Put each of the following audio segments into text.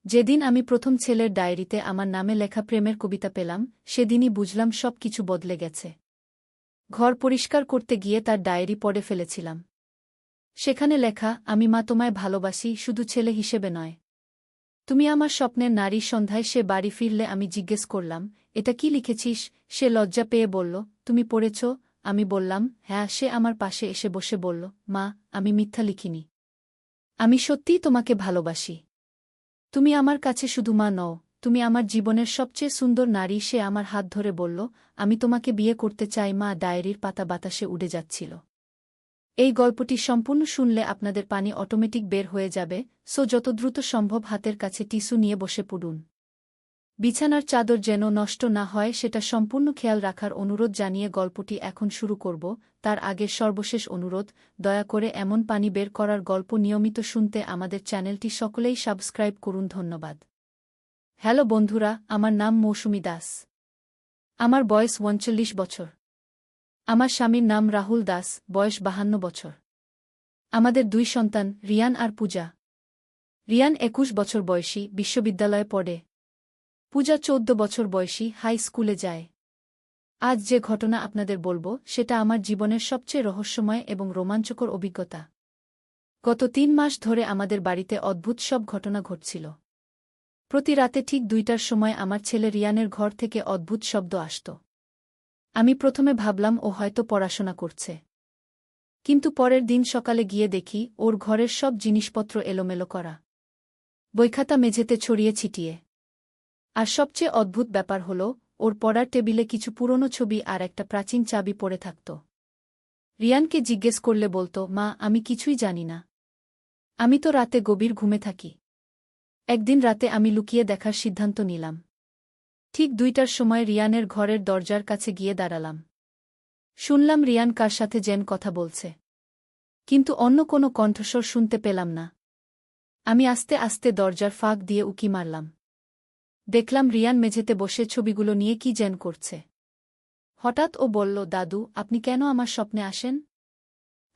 যেদিন আমি প্রথম ছেলের ডায়েরিতে আমার নামে লেখা প্রেমের কবিতা পেলাম, সেদিনই বুঝলাম সব কিছু বদলে গেছে। ঘর পরিষ্কার করতে গিয়ে তার ডায়েরি পড়ে ফেলেছিলাম। সেখানে লেখা, আমি মা তোমায় ভালোবাসি, শুধু ছেলে হিসেবে নয়। তুমি আমার স্বপ্নের নারী। সন্ধ্যায় সে বাড়ি ফিরলে আমি জিজ্ঞেস করলাম, এটা কি লিখেছিস? সে লজ্জা পেয়ে বলল, তুমি পড়েছ? আমি বললাম, হ্যাঁ। সে আমার পাশে এসে বসে বলল, মা, আমি মিথ্যা লিখিনি। আমি সত্যিই তোমাকে ভালোবাসি। তুমি আমার কাছে শুধু মা নও, তুমি আমার জীবনের সবচেয়ে সুন্দর নারী। সে আমার হাত ধরে বলল, আমি তোমাকে বিয়ে করতে চাই। মা, ডায়েরির পাতা বাতাসে উড়ে যাচ্ছিল। এই গল্পটি সম্পূর্ণ শুনলে আপনাদের পানি অটোমেটিক বের হয়ে যাবে, যত দ্রুত সম্ভব হাতের কাছে টিস্যু নিয়ে বসে পড়ুন। বিছানার চাদর যেন নষ্ট না হয় সেটা সম্পূর্ণ খেয়াল রাখার অনুরোধ জানিয়ে গল্পটি এখন শুরু করব। তার আগে সর্বশেষ অনুরোধ, দয়া করে এমন পানি বের করার গল্প নিয়মিত শুনতে আমাদের চ্যানেলটি সকলেই সাবস্ক্রাইব করুন। ধন্যবাদ। হ্যালো বন্ধুরা, আমার নাম মৌসুমী দাস। আমার বয়স ৩৯ বছর। আমার স্বামীর নাম রাহুল দাস, বয়স ৫২ বছর। আমাদের ২ সন্তান, রিয়ান আর পূজা। রিয়ান ২১ বছর বয়সী, বিশ্ববিদ্যালয়ে পড়ে। পূজা ১৪ বছর বয়সী, হাই স্কুলে যায়। আজ যে ঘটনা আপনাদের বলবো সেটা আমার জীবনের সবচেয়ে রহস্যময় এবং রোমাঞ্চকর অভিজ্ঞতা। গত ৩ মাস ধরে আমাদের বাড়িতে অদ্ভুত সব ঘটনা ঘটছিল। প্রতি রাতে ঠিক ২টার সময় আমার ছেলে রিয়ানের ঘর থেকে অদ্ভুত শব্দ আসত। আমি প্রথমে ভাবলাম ও হয়তো পড়াশোনা করছে। কিন্তু পরের দিন সকালে গিয়ে দেখি ওর ঘরের সব জিনিসপত্র এলোমেলো করা, বইখাতা মেঝেতে ছড়িয়ে ছিটিয়ে। আর সবচেয়ে অদ্ভুত ব্যাপার হল, ওর পড়ার টেবিলে কিছু পুরনো ছবি আর একটা প্রাচীন চাবি পড়ে থাকত। রিয়ানকে জিজ্ঞেস করলে বলতো, মা, আমি কিছুই জানি না। আমি তো রাতে গভীর ঘুমে থাকি। একদিন রাতে আমি লুকিয়ে দেখার সিদ্ধান্ত নিলাম। ঠিক ২টার সময় রিয়ানের ঘরের দরজার কাছে গিয়ে দাঁড়ালাম। শুনলাম রিয়ান কার সাথে যেন কথা বলছে, কিন্তু অন্য কোনো কণ্ঠস্বর শুনতে পেলাম না। আমি আস্তে আস্তে দরজার ফাঁক দিয়ে উকি মারলাম। দেখলাম রিয়ান মেঝেতে বসে ছবিগুলো নিয়ে কি যেন করছে। হঠাৎ ও বলল, দাদু, আপনি কেন আমার স্বপ্নে আসেন?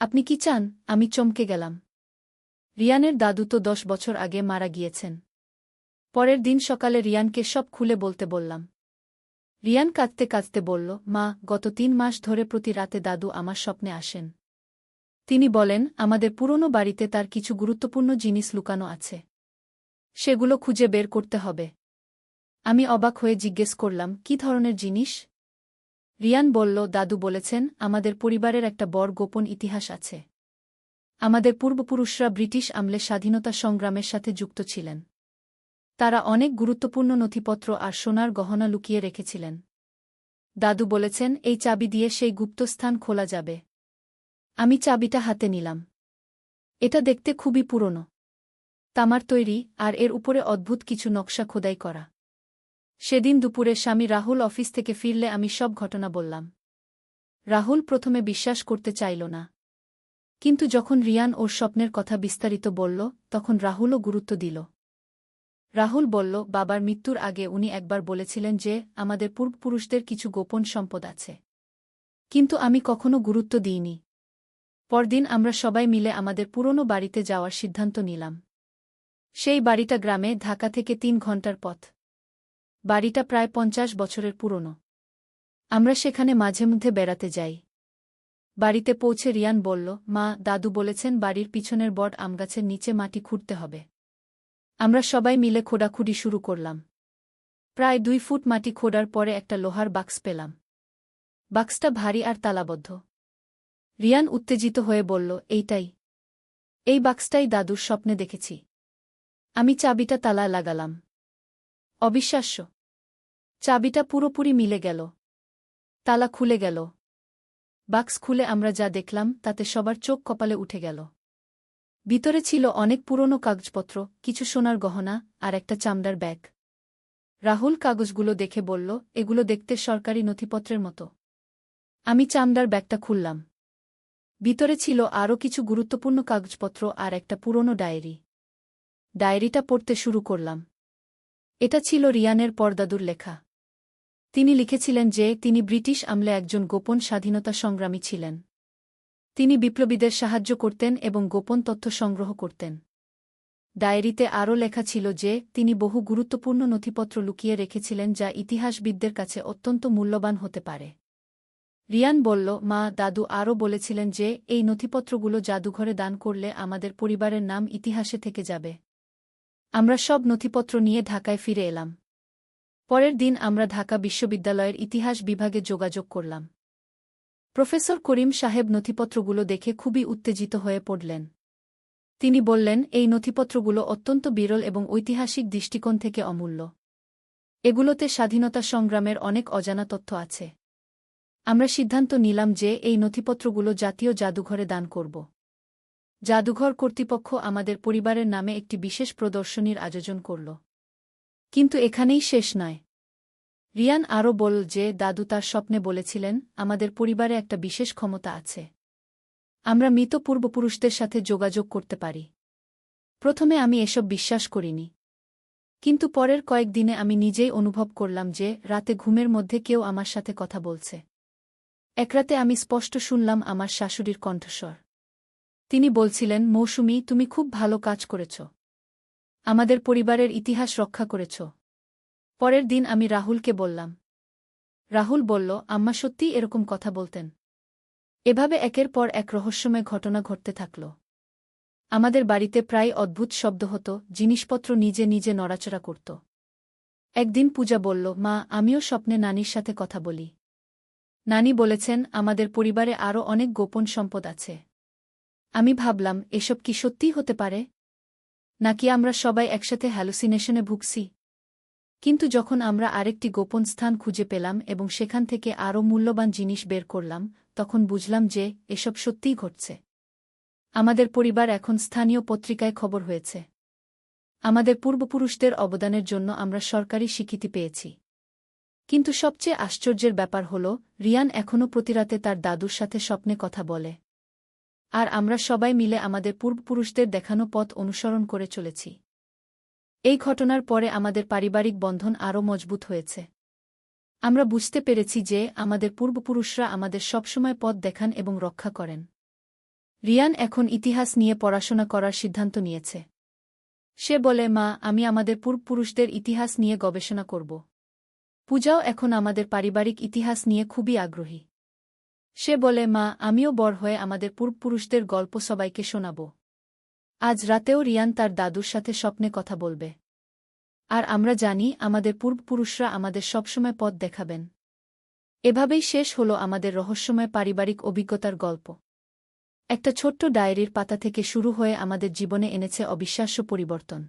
আপনি কি চান? আমি চমকে গেলাম। রিয়ানের দাদু তো ১০ বছর আগে মারা গিয়েছেন। পরের দিন সকালে রিয়ানকে সব খুলে বলতে বললাম। রিয়ান কাঁদতে কাঁদতে বলল, মা, গত ৩ মাস ধরে প্রতি রাতে দাদু আমার স্বপ্নে আসেন। তিনি বলেন, আমাদের পুরনো বাড়িতে তার কিছু গুরুত্বপূর্ণ জিনিস লুকানো আছে। সেগুলো খুঁজে বের করতে হবে। আমি অবাক হয়ে জিজ্ঞেস করলাম, কি ধরনের জিনিস? রিয়ান বলল, দাদু বলেছেন, আমাদের পরিবারের একটা বড় গোপন ইতিহাস আছে। আমাদের পূর্বপুরুষরা ব্রিটিশ আমলে স্বাধীনতা সংগ্রামের সাথে যুক্ত ছিলেন। তারা অনেক গুরুত্বপূর্ণ নথিপত্র আর সোনার গহনা লুকিয়ে রেখেছিলেন। দাদু বলেছেন, এই চাবি দিয়ে সেই গুপ্তস্থান খোলা যাবে। আমি চাবিটা হাতে নিলাম। এটা দেখতে খুবই পুরনো, তামার তৈরি, আর এর উপরে অদ্ভুত কিছু নকশা খোদাই করা। সেদিন দুপুরে স্বামী রাহুল অফিস থেকে ফিরলে আমি সব ঘটনা বললাম। রাহুল প্রথমে বিশ্বাস করতে চাইল না, কিন্তু যখন রিয়ান ওর স্বপ্নের কথা বিস্তারিত বলল, তখন রাহুলও গুরুত্ব দিল। রাহুল বলল, বাবার মৃত্যুর আগে উনি একবার বলেছিলেন যে আমাদের পূর্বপুরুষদের কিছু গোপন সম্পদ আছে, কিন্তু আমি কখনো গুরুত্ব দিইনি। পরদিন আমরা সবাই মিলে আমাদের পুরনো বাড়িতে যাওয়ার সিদ্ধান্ত নিলাম। সেই বাড়িটা গ্রামে, ঢাকা থেকে ৩ ঘণ্টার পথ। বাড়িটা প্রায় ৫০ বছরের পুরনো। আমরা সেখানে মাঝে মধ্যে বেড়াতে যাই। বাড়িতে পৌঁছে রিয়ান বলল, মা, দাদু বলেছেন বাড়ির পিছনের বট আমগাছের নিচে মাটি খুঁড়তে হবে। আমরা সবাই মিলে খোঁড়াখুঁড়ি শুরু করলাম। প্রায় ২ ফুট মাটি খোঁড়ার পরে একটা লোহার বাক্স পেলাম। বাক্সটা ভারী আর তালাবদ্ধ। রিয়ান উত্তেজিত হয়ে বলল, এইটাই, এই বাক্সটাই দাদুর স্বপ্নে দেখেছি। আমি চাবিটা তালায় লাগালাম। অবিশ্বাস্য, চাবিটা পুরোপুরি মিলে গেল। তালা খুলে গেল। বাক্স খুলে আমরা যা দেখলাম তাতে সবার চোখ কপালে উঠে গেল। ভিতরে ছিল অনেক পুরনো কাগজপত্র, কিছু সোনার গহনা আর একটা চামড়ার ব্যাগ। রাহুল কাগজগুলো দেখে বলল, এগুলো দেখতে সরকারি নথিপত্রের মতো। আমি চামড়ার ব্যাগটা খুললাম। ভিতরে ছিল আরও কিছু গুরুত্বপূর্ণ কাগজপত্র আর একটা পুরনো ডায়েরি। ডায়েরিটা পড়তে শুরু করলাম। এটা ছিল রিয়ানের পরদাদুর লেখা। তিনি লিখেছিলেন যে তিনি ব্রিটিশ আমলে একজন গোপন স্বাধীনতা সংগ্রামী ছিলেন। তিনি বিপ্লবীদের সাহায্য করতেন এবং গোপন তথ্য সংগ্রহ করতেন। ডায়েরিতে আরও লেখা ছিল যে তিনি বহু গুরুত্বপূর্ণ নথিপত্র লুকিয়ে রেখেছিলেন যা ইতিহাসবিদদের কাছে অত্যন্ত মূল্যবান হতে পারে। রিয়ান বলল, মা, দাদু আরও বলেছিলেন যে এই নথিপত্রগুলো জাদুঘরে দান করলে আমাদের পরিবারের নাম ইতিহাসে থেকে যাবে। আমরা সব নথিপত্র নিয়ে ঢাকায় ফিরে এলাম। পরের দিন আমরা ঢাকা বিশ্ববিদ্যালয়ের ইতিহাস বিভাগে যোগাযোগ করলাম। প্রফেসর করিম সাহেব নথিপত্রগুলো দেখে খুবই উত্তেজিত হয়ে পড়লেন। তিনি বললেন, এই নথিপত্রগুলো অত্যন্ত বিরল এবং ঐতিহাসিক দৃষ্টিকোণ থেকে অমূল্য। এগুলোতে স্বাধীনতা সংগ্রামের অনেক অজানা তথ্য আছে। আমরা সিদ্ধান্ত নিলাম যে এই নথিপত্রগুলো জাতীয় জাদুঘরে দান করব। জাদুঘর কর্তৃপক্ষ আমাদের পরিবারের নামে একটি বিশেষ প্রদর্শনীর আয়োজন করল। কিন্তু এখানেই শেষ নয়। রিয়ান আরও বলল যে দাদু তার স্বপ্নে বলেছিলেন, আমাদের পরিবারে একটা বিশেষ ক্ষমতা আছে। আমরা মৃত পূর্বপুরুষদের সাথে যোগাযোগ করতে পারি। প্রথমে আমি এসব বিশ্বাস করিনি। কিন্তু পরের কয়েকদিনে আমি নিজেই অনুভব করলাম যে রাতে ঘুমের মধ্যে কেউ আমার সাথে কথা বলছে। এক রাতে আমি স্পষ্ট শুনলাম আমার শাশুড়ির কণ্ঠস্বর। তিনি বলছিলেন, মৌসুমী, তুমি খুব ভালো কাজ করেছ। আমাদের পরিবারের ইতিহাস রক্ষা করেছ। পরের দিন আমি রাহুলকে বললাম। রাহুল বলল, আম্মা সত্যিই এরকম কথা বলতেন। এভাবে একের পর এক রহস্যময় ঘটনা ঘটতে থাকল। আমাদের বাড়িতে প্রায় অদ্ভুত শব্দ হতো, জিনিসপত্র নিজে নিজে নড়াচড়া করত। একদিন পূজা বলল, মা, আমিও স্বপ্নে নানির সাথে কথা বলি। নানি বলেছেন, আমাদের পরিবারে আরও অনেক গোপন সম্পদ আছে। আমি ভাবলাম, এসব কি সত্যিই হতে পারে, নাকি আমরা সবাই একসাথে হ্যালুসিনেশনে ভুগছি। কিন্তু যখন আমরা আরেকটি গোপন স্থান খুঁজে পেলাম এবং সেখান থেকে আরও মূল্যবান জিনিস বের করলাম, তখন বুঝলাম যে এসব সত্যিই ঘটছে। আমাদের পরিবার এখন স্থানীয় পত্রিকায় খবর হয়েছে। আমাদের পূর্বপুরুষদের অবদানের জন্য আমরা সরকারি স্বীকৃতি পেয়েছি। কিন্তু সবচেয়ে আশ্চর্যের ব্যাপার হল, রিয়ান এখনও প্রতিরাতে তার দাদুর সাথে স্বপ্নে কথা বলে। আর আমরা সবাই মিলে আমাদের পূর্বপুরুষদের দেখানো পথ অনুসরণ করে চলেছি। এই ঘটনার পরে আমাদের পারিবারিক বন্ধন আরও মজবুত হয়েছে। আমরা বুঝতে পেরেছি যে আমাদের পূর্বপুরুষরা আমাদের সবসময় পথ দেখান এবং রক্ষা করেন। রিয়ান এখন ইতিহাস নিয়ে পড়াশোনা করার সিদ্ধান্ত নিয়েছে। সে বলে, মা, আমি আমাদের পূর্বপুরুষদের ইতিহাস নিয়ে গবেষণা করব। পূজাও এখন আমাদের পারিবারিক ইতিহাস নিয়ে খুবই আগ্রহী। সে বলে, মা, আমিও বড় হয়ে আমাদের পূর্বপুরুষদের গল্প সবাইকে শোনাব। আজ রাতেও রিয়ান তার দাদুর সাথে স্বপ্নে কথা বলবে। আর আমরা জানি আমাদের পূর্বপুরুষরা আমাদের সবসময় পথ দেখাবেন। এভাবেই শেষ হল আমাদের রহস্যময় পারিবারিক অভিজ্ঞতার গল্প। একটা ছোট্ট ডায়েরির পাতা থেকে শুরু হয়ে আমাদের জীবনে এনেছে অবিশ্বাস্য পরিবর্তন।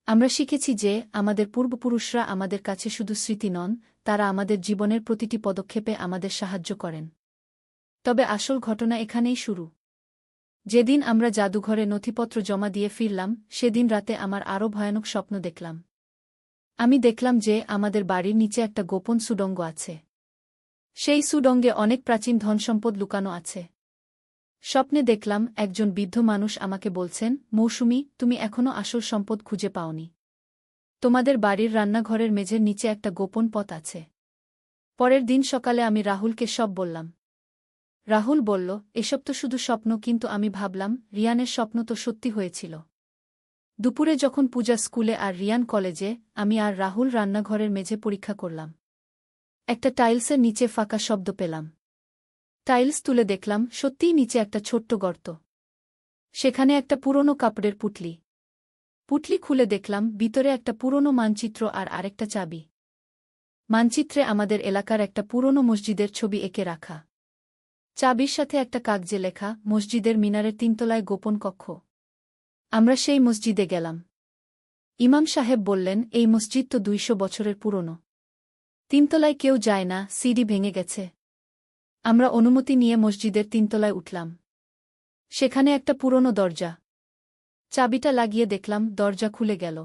আমরা শিখেছি যে আমাদের পূর্বপুরুষরা আমাদের কাছে শুধু স্মৃতি নন, তারা আমাদের জীবনের প্রতিটি পদক্ষেপে আমাদের সাহায্য করেন। তবে আসল ঘটনা এখানেই শুরু। যেদিন আমরা জাদুঘরে নথিপত্র জমা দিয়ে ফিরলাম, সেদিন রাতে আমার আরও ভয়ানক স্বপ্ন দেখলাম। আমি দেখলাম যে আমাদের বাড়ির নিচে একটা গোপন সুড়ঙ্গ আছে। সেই সুড়ঙ্গে অনেক প্রাচীন ধনসম্পদ লুকানো আছে। স্বপ্নে দেখলাম একজন বৃদ্ধ মানুষ আমাকে বলছেন, মৌসুমী, তুমি এখনও আসল সম্পদ খুঁজে পাওনি। তোমাদের বাড়ির রান্নাঘরের মেঝের নিচে একটা গোপন পথ আছে। পরের দিন সকালে আমি রাহুলকে সব বললাম। রাহুল বলল, এসব তো শুধু স্বপ্ন, কিন্তু আমি ভাবলাম, রিয়ানের স্বপ্ন তো সত্যি হয়েছিল। দুপুরে যখন পূজা স্কুলে আর রিয়ান কলেজে, আমি আর রাহুল রান্নাঘরের মেঝে পরীক্ষা করলাম। একটা টাইলসের নিচে ফাঁকা শব্দ পেলাম। টাইলস তুলে দেখলাম সত্যিই নিচে একটা ছোট্ট গর্ত। সেখানে একটা পুরনো কাপড়ের পুটলি। পুটলি খুলে দেখলাম ভিতরে একটা পুরনো মানচিত্র আর আরেকটা চাবি। মানচিত্রে আমাদের এলাকার একটা পুরনো মসজিদের ছবি এঁকে রাখা। চাবির সাথে একটা কাগজে লেখা, মসজিদের মিনারের 3 তলায় গোপন কক্ষ। আমরা সেই মসজিদে গেলাম। ইমাম সাহেব বললেন, এই মসজিদ তো 200 বছরের পুরনো। 3 তলায় কেউ যায় না, সিঁড়ি ভেঙে গেছে। আমরা অনুমতি নিয়ে মসজিদের 3 তলায় উঠলাম। সেখানে একটা পুরনো দরজা। চাবিটা লাগিয়ে দেখলাম দরজা খুলে গেল।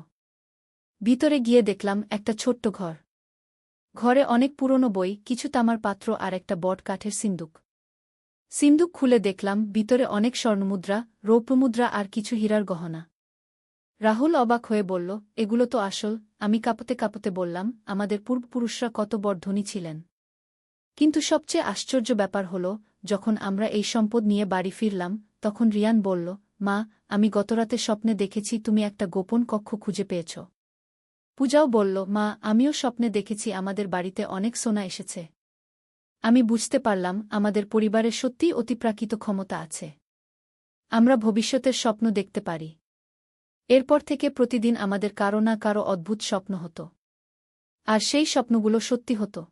ভিতরে গিয়ে দেখলাম একটা ছোট্ট ঘর। ঘরে অনেক পুরনো বই, কিছু তামার পাত্র আর একটা বট কাঠের সিন্দুক। সিন্দুক খুলে দেখলাম ভিতরে অনেক স্বর্ণমুদ্রা, রৌপ্যমুদ্রা আর কিছু হীরার গহনা। রাহুল অবাক হয়ে বলল, এগুলো তো আসল। আমি কাঁপতে কাঁপতে বললাম, আমাদের পূর্বপুরুষরা কত বড় ধনী ছিলেন। কিন্তু সবচেয়ে আশ্চর্য ব্যাপার হল, যখন আমরা এই সম্পদ নিয়ে বাড়ি ফিরলাম, তখন রিয়ান বলল, মা, আমি গতরাতে স্বপ্নে দেখেছি তুমি একটা গোপন কক্ষ খুঁজে পেয়েছ। পূজাও বলল, মা, আমিও স্বপ্নে দেখেছি আমাদের বাড়িতে অনেক সোনা এসেছে। আমি বুঝতে পারলাম আমাদের পরিবারের সত্যিই অতিপ্রাকৃত ক্ষমতা আছে। আমরা ভবিষ্যতের স্বপ্ন দেখতে পারি। এরপর থেকে প্রতিদিন আমাদের কারো না কারো অদ্ভুত স্বপ্ন হতো। আর সেই স্বপ্নগুলো সত্যি হতো।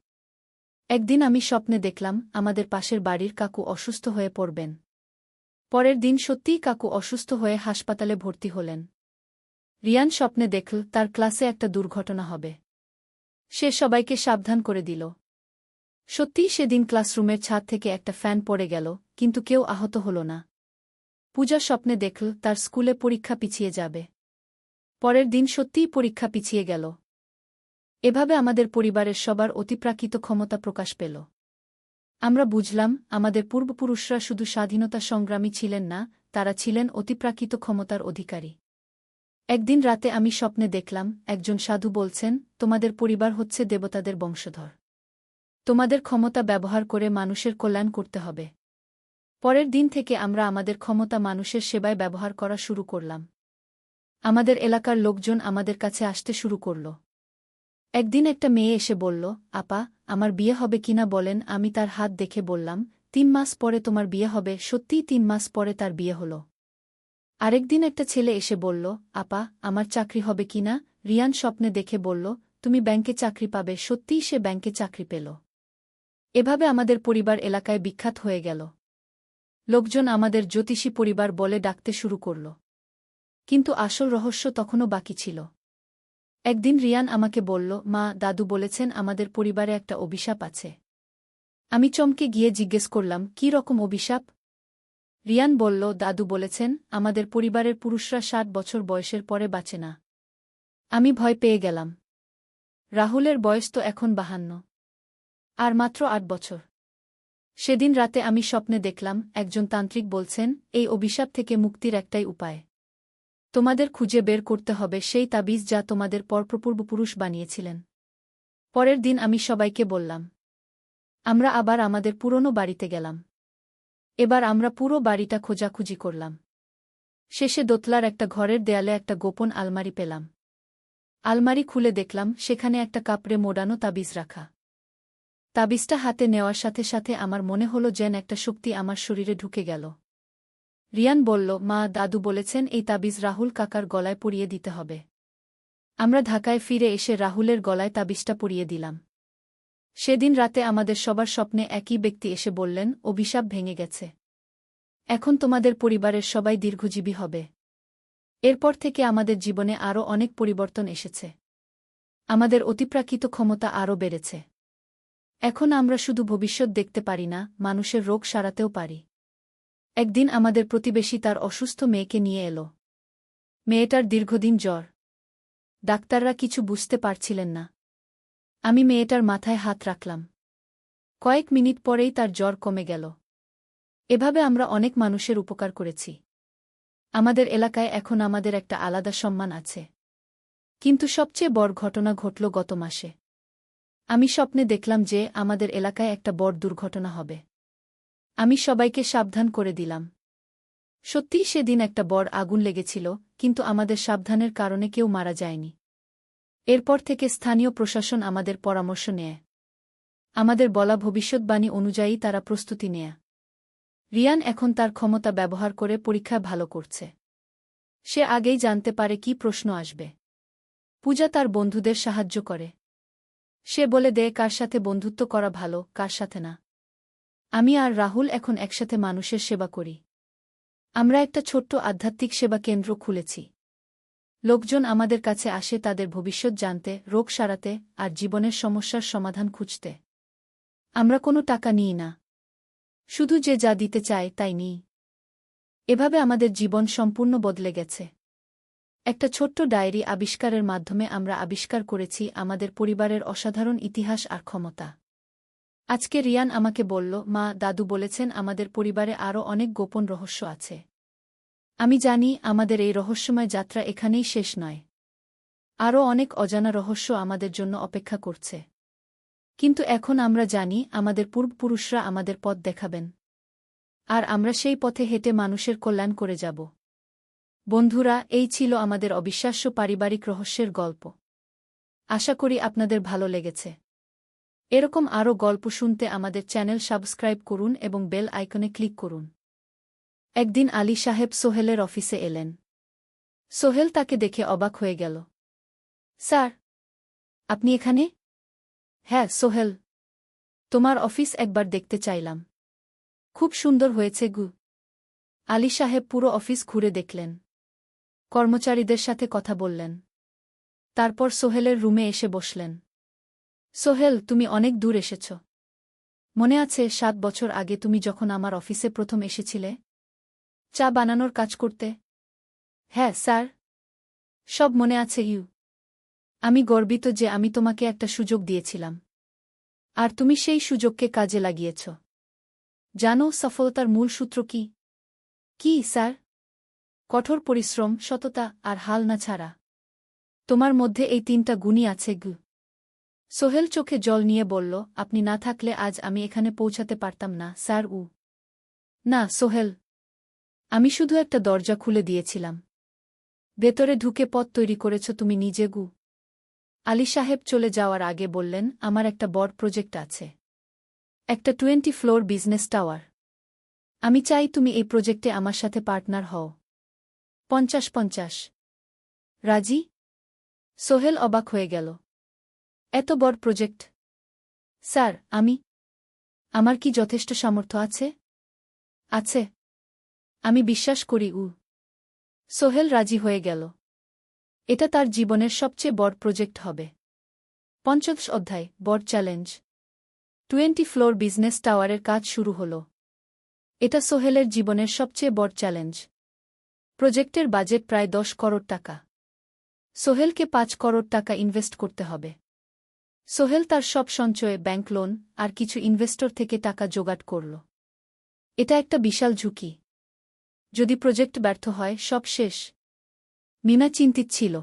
একদিন আমি স্বপ্নে দেখলাম আমাদের পাশের বাড়ির কাকু অসুস্থ হয়ে পড়বেন। পরের দিন সত্যিই কাকু অসুস্থ হয়ে হাসপাতালে ভর্তি হলেন। রিয়ান স্বপ্নে দেখল তার ক্লাসে একটা দুর্ঘটনা হবে। সে সবাইকে সাবধান করে দিল। সত্যিই সেদিন ক্লাসরুমের ছাদ থেকে একটা ফ্যান পড়ে গেল, কিন্তু কেউ আহত হল না। পূজা স্বপ্নে দেখল তার স্কুলে পরীক্ষা পিছিয়ে যাবে। পরের দিন সত্যিই পরীক্ষা পিছিয়ে গেল। এভাবে আমাদের পরিবারের সবার অতিপ্রাকৃত ক্ষমতা প্রকাশ পেল। আমরা বুঝলাম আমাদের পূর্বপুরুষরা শুধু স্বাধীনতা সংগ্রামী ছিলেন না, তারা ছিলেন অতিপ্রাকৃত ক্ষমতার অধিকারী। একদিন রাতে আমি স্বপ্নে দেখলাম একজন সাধু বলছেন, তোমাদের পরিবার হচ্ছে দেবতাদের বংশধর। তোমাদের ক্ষমতা ব্যবহার করে মানুষের কল্যাণ করতে হবে। পরের দিন থেকে আমরা আমাদের ক্ষমতা মানুষের সেবায় ব্যবহার করা শুরু করলাম। আমাদের এলাকার লোকজন আমাদের কাছে আসতে শুরু করল। একদিন একটা মেয়ে এসে বলল, আপা, আমার বিয়ে হবে কিনা বলেন। আমি তার হাত দেখে বললাম, ৩ মাস পরে তোমার বিয়ে হবে। সত্যিই ৩ মাস পরে তার বিয়ে হল। আরেকদিন একটা ছেলে এসে বলল, আপা, আমার চাকরি হবে কিনা। রিয়ান স্বপ্নে দেখে বলল, তুমি ব্যাংকে চাকরি পাবে। সত্যিই সে ব্যাংকে চাকরি পেল। এভাবে আমাদের পরিবার এলাকায় বিখ্যাত হয়ে গেল। লোকজন আমাদের জ্যোতিষী পরিবার বলে ডাকতে শুরু করল। কিন্তু আসল রহস্য তখনও বাকি ছিল। একদিন রিয়ান আমাকে বলল, মা, দাদু বলেছেন আমাদের পরিবারে একটা অভিশাপ আছে। আমি চমকে গিয়ে জিজ্ঞেস করলাম, কী রকম অভিশাপ? রিয়ান বলল, দাদু বলেছেন আমাদের পরিবারের পুরুষরা ৬০ বছর বয়সের পরে বাঁচে না। আমি ভয় পেয়ে গেলাম। রাহুলের বয়স তো এখন ৫২। আর মাত্র ৮ বছর। সেদিন রাতে আমি স্বপ্নে দেখলাম একজন তান্ত্রিক বলছেন, এই অভিশাপ থেকে মুক্তির একটাই উপায়। তোমাদের খুঁজে বের করতে হবে সেই তাবিজ যা তোমাদের পূর্বপুরুষ বানিয়েছিলেন। পরের দিন আমি সবাইকে বললাম। আমরা আবার আমাদের পুরনো বাড়িতে গেলাম। এবার আমরা পুরো বাড়িটা খোঁজাখুঁজি করলাম। শেষে দোতলার একটা ঘরের দেয়ালে একটা গোপন আলমারি পেলাম। আলমারি খুলে দেখলাম সেখানে একটা কাপড়ে মোড়ানো তাবিজ রাখা। তাবিজটা হাতে নেওয়ার সাথে সাথে আমার মনে হলো যেন একটা শক্তি আমার শরীরে ঢুকে গেল। রিয়ান বলল, মা, দাদু বলেছেন এই তাবিজ রাহুল কাকার গলায় পরিয়ে দিতে হবে। আমরা ঢাকায় ফিরে এসে রাহুলের গলায় তাবিজটা পরিয়ে দিলাম। সেদিন রাতে আমাদের সবার স্বপ্নে একই ব্যক্তি এসে বললেন, অভিশাপ ভেঙে গেছে। এখন তোমাদের পরিবারের সবাই দীর্ঘজীবী হবে। এরপর থেকে আমাদের জীবনে আরও অনেক পরিবর্তন এসেছে। আমাদের অতিপ্রাকৃত ক্ষমতা আরও বেড়েছে। এখন আমরা শুধু ভবিষ্যৎ দেখতে পারি না, মানুষের রোগ সারাতেও পারি। একদিন আমাদের প্রতিবেশী তার অসুস্থ মেয়েকে নিয়ে এলো। মেয়েটার দীর্ঘদিন জ্বর। ডাক্তাররা কিছু বুঝতে পারছিলেন না। আমি মেয়েটার মাথায় হাত রাখলাম। কয়েক মিনিট পরেই তার জ্বর কমে গেল। এভাবে আমরা অনেক মানুষের উপকার করেছি। আমাদের এলাকায় এখন আমাদের একটা আলাদা সম্মান আছে। কিন্তু সবচেয়ে বড় ঘটনা ঘটল গত মাসে। আমি স্বপ্নে দেখলাম যে আমাদের এলাকায় একটা বড় দুর্ঘটনা হবে। আমি সবাইকে সাবধান করে দিলাম। সত্যিই সেদিন একটা বড় আগুন লেগেছিল, কিন্তু আমাদের সাবধানের কারণে কেউ মারা যায়নি। এরপর থেকে স্থানীয় প্রশাসন আমাদের পরামর্শ নেয়। আমাদের বলা ভবিষ্যৎবাণী অনুযায়ী তারা প্রস্তুতি নেয়। রিয়ান এখন তার ক্ষমতা ব্যবহার করে পরীক্ষায় ভালো করছে। সে আগেই জানতে পারে কী প্রশ্ন আসবে। পূজা তার বন্ধুদের সাহায্য করে। সে বলে দেয় কার সাথে বন্ধুত্ব করা ভালো, কার সাথে না। আমি আর রাহুল এখন একসাথে মানুষের সেবা করি। আমরা একটা ছোট্ট আধ্যাত্মিক সেবা কেন্দ্র খুলেছি। লোকজন আমাদের কাছে আসে তাদের ভবিষ্যৎ জানতে, রোগ সারাতে আর জীবনের সমস্যার সমাধান খুঁজতে। আমরা কোনো টাকা নিই না। শুধু যে যা দিতে চায় তাই নিই। এভাবে আমাদের জীবন সম্পূর্ণ বদলে গেছে। একটা ছোট্ট ডায়েরি আবিষ্কারের মাধ্যমে আমরা আবিষ্কার করেছি আমাদের পরিবারের অসাধারণ ইতিহাস আর ক্ষমতা। আজকে রিয়ান আমাকে বলল, মা, দাদু বলেছেন আমাদের পরিবারে আরও অনেক গোপন রহস্য আছে। আমি জানি আমাদের এই রহস্যময় যাত্রা এখানেই শেষ নয়। আরও অনেক অজানা রহস্য আমাদের জন্য অপেক্ষা করছে। কিন্তু এখন আমরা জানি আমাদের পূর্বপুরুষরা আমাদের পথ দেখাবেন। আর আমরা সেই পথে হেঁটে মানুষের কল্যাণ করে যাব। বন্ধুরা, এই ছিল আমাদের অবিশ্বাস্য পারিবারিক রহস্যের গল্প। আশা করি আপনাদের ভালো লেগেছে। এরকম আরও গল্প শুনতে আমাদের চ্যানেল সাবস্ক্রাইব করুন এবং বেল আইকনে ক্লিক করুন। একদিন আলী সাহেব সোহেলের অফিসে এলেন। সোহেল তাকে দেখে অবাক হয়ে গেল। স্যার, আপনি এখানে? হ্যাঁ সোহেল, তোমার অফিস একবার দেখতে চাইলাম। খুব সুন্দর হয়েছে গু। আলী সাহেব পুরো অফিস ঘুরে দেখলেন, কর্মচারীদের সাথে কথা বললেন। তারপর সোহেলের রুমে এসে বসলেন। সোহেল, তুমি অনেক দূর এসেছ। মনে আছে 7 বছর আগে তুমি যখন আমার অফিসে প্রথম এসেছিলে চা বানানোর কাজ করতে? হ্যাঁ স্যার, সব মনে আছে ইউ। আমি গর্বিত যে আমি তোমাকে একটা সুযোগ দিয়েছিলাম, আর তুমি সেই সুযোগকে কাজে লাগিয়েছ। জানো সফলতার মূল সূত্র কি? কি স্যার? কঠোর পরিশ্রম, সততা আর হাল না ছাড়া। তোমার মধ্যে এই 3টা গুণই আছে গু। সোহেল চোখে জল নিয়ে বলল, আপনি না থাকলে আজ আমি এখানে পৌঁছাতে পারতাম না স্যার। না সোহেল, আমি শুধু একটা দরজা খুলে দিয়েছিলাম। ভেতরে ঢুকে পথ তৈরি করেছ তুমি নিজে গু। আলী সাহেব চলে যাওয়ার আগে বললেন, আমার একটা বড় প্রজেক্ট আছে, একটা 20 ফ্লোর বিজনেস টাওয়ার। আমি চাই তুমি এই প্রজেক্টে আমার সাথে পার্টনার হও। 50-50 রাজি? সোহেল অবাক হয়ে গেল। এত বড় প্রজেক্ট? স্যার, আমার কি যথেষ্ট সামর্থ্য আছে? আছে, আমি বিশ্বাস করি সোহেল রাজি হয়ে গেল। এটা তার জীবনের সবচেয়ে বড় প্রজেক্ট হবে। 50 অধ্যায়, বড় চ্যালেঞ্জ। 20 ফ্লোর বিজনেস টাওয়ারের কাজ শুরু হল। এটা সোহেলের জীবনের সবচেয়ে বড় চ্যালেঞ্জ। প্রজেক্টের বাজেট প্রায় 10 করোড় টাকা। সোহেলকে 5 করোড় টাকা ইনভেস্ট করতে হবে। সোহেল তার সব সঞ্চয়ে, ব্যাংক লোন আর কিছু ইনভেস্টর থেকে টাকা জোগাড় করল। এটা একটা বিশাল ঝুঁকি। যদি প্রজেক্ট ব্যর্থ হয়, সব শেষ। মিনা চিন্তিত ছিল।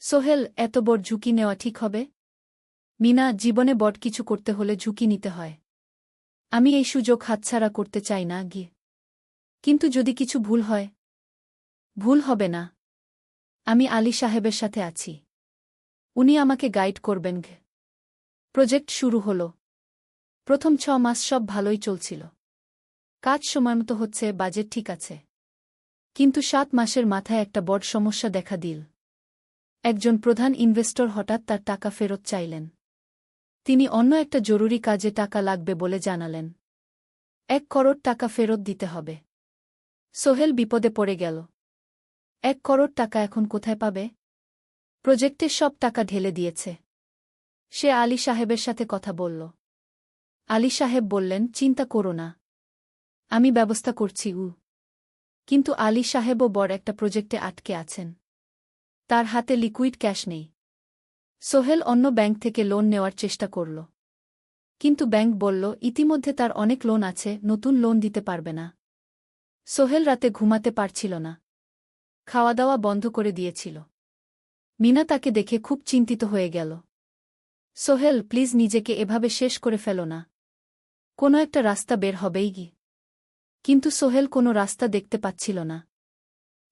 সোহেল, এত বড় ঝুঁকি নেওয়া ঠিক হবে? মিনা, জীবনে বড় কিছু করতে হলে ঝুঁকি নিতে হয়। আমি এই সুযোগ হাতছাড়া করতে চাই না গিয়ে। কিন্তু যদি কিছু ভুল হয়? ভুল হবে না। আমি আলী সাহেবের সাথে আছি, উনি আমাকে গাইড করবেন। প্রজেক্ট শুরু হল। প্রথম 6 মাস সব ভালোই চলছিল। কাজ সময়মতো হচ্ছে, বাজেট ঠিক আছে। কিন্তু 7 মাসের মাথায় একটা বড় সমস্যা দেখা দিল। একজন প্রধান ইনভেস্টর হঠাৎ তার টাকা ফেরত চাইলেন। তিনি অন্য একটা জরুরি কাজে টাকা লাগবে বলে জানালেন। 1 করোড় টাকা ফেরত দিতে হবে। সোহেল বিপদে পড়ে গেল। 1 করোড় টাকা এখন কোথায় পাবে? প্রজেক্টের সব টাকা ঢেলে দিয়েছে। সে আলী সাহেবের সাথে কথা বলল। আলী সাহেব বললেন, চিন্তা করো না, আমি ব্যবস্থা করছি। কিন্তু আলী সাহেবও বড় একটা প্রজেক্টে আটকে আছেন। তার হাতে লিকুইড ক্যাশ নেই। সোহেল অন্য ব্যাংক থেকে লোন নেওয়ার চেষ্টা করল। কিন্তু ব্যাংক বলল, ইতিমধ্যে তার অনেক লোন আছে, নতুন লোন দিতে পারবে না। সোহেল রাতে ঘুমাতে পারছিল না। খাওয়া দাওয়া বন্ধ করে দিয়েছিল। মিনা তাকে দেখে খুব চিন্তিত হয়ে গেল। সোহেল, প্লিজ নিজেকে এভাবে শেষ করে ফেলো না। কোনো একটা রাস্তা বের হবেই কি। কিন্তু সোহেল কোনো রাস্তা দেখতে পাচ্ছিল না।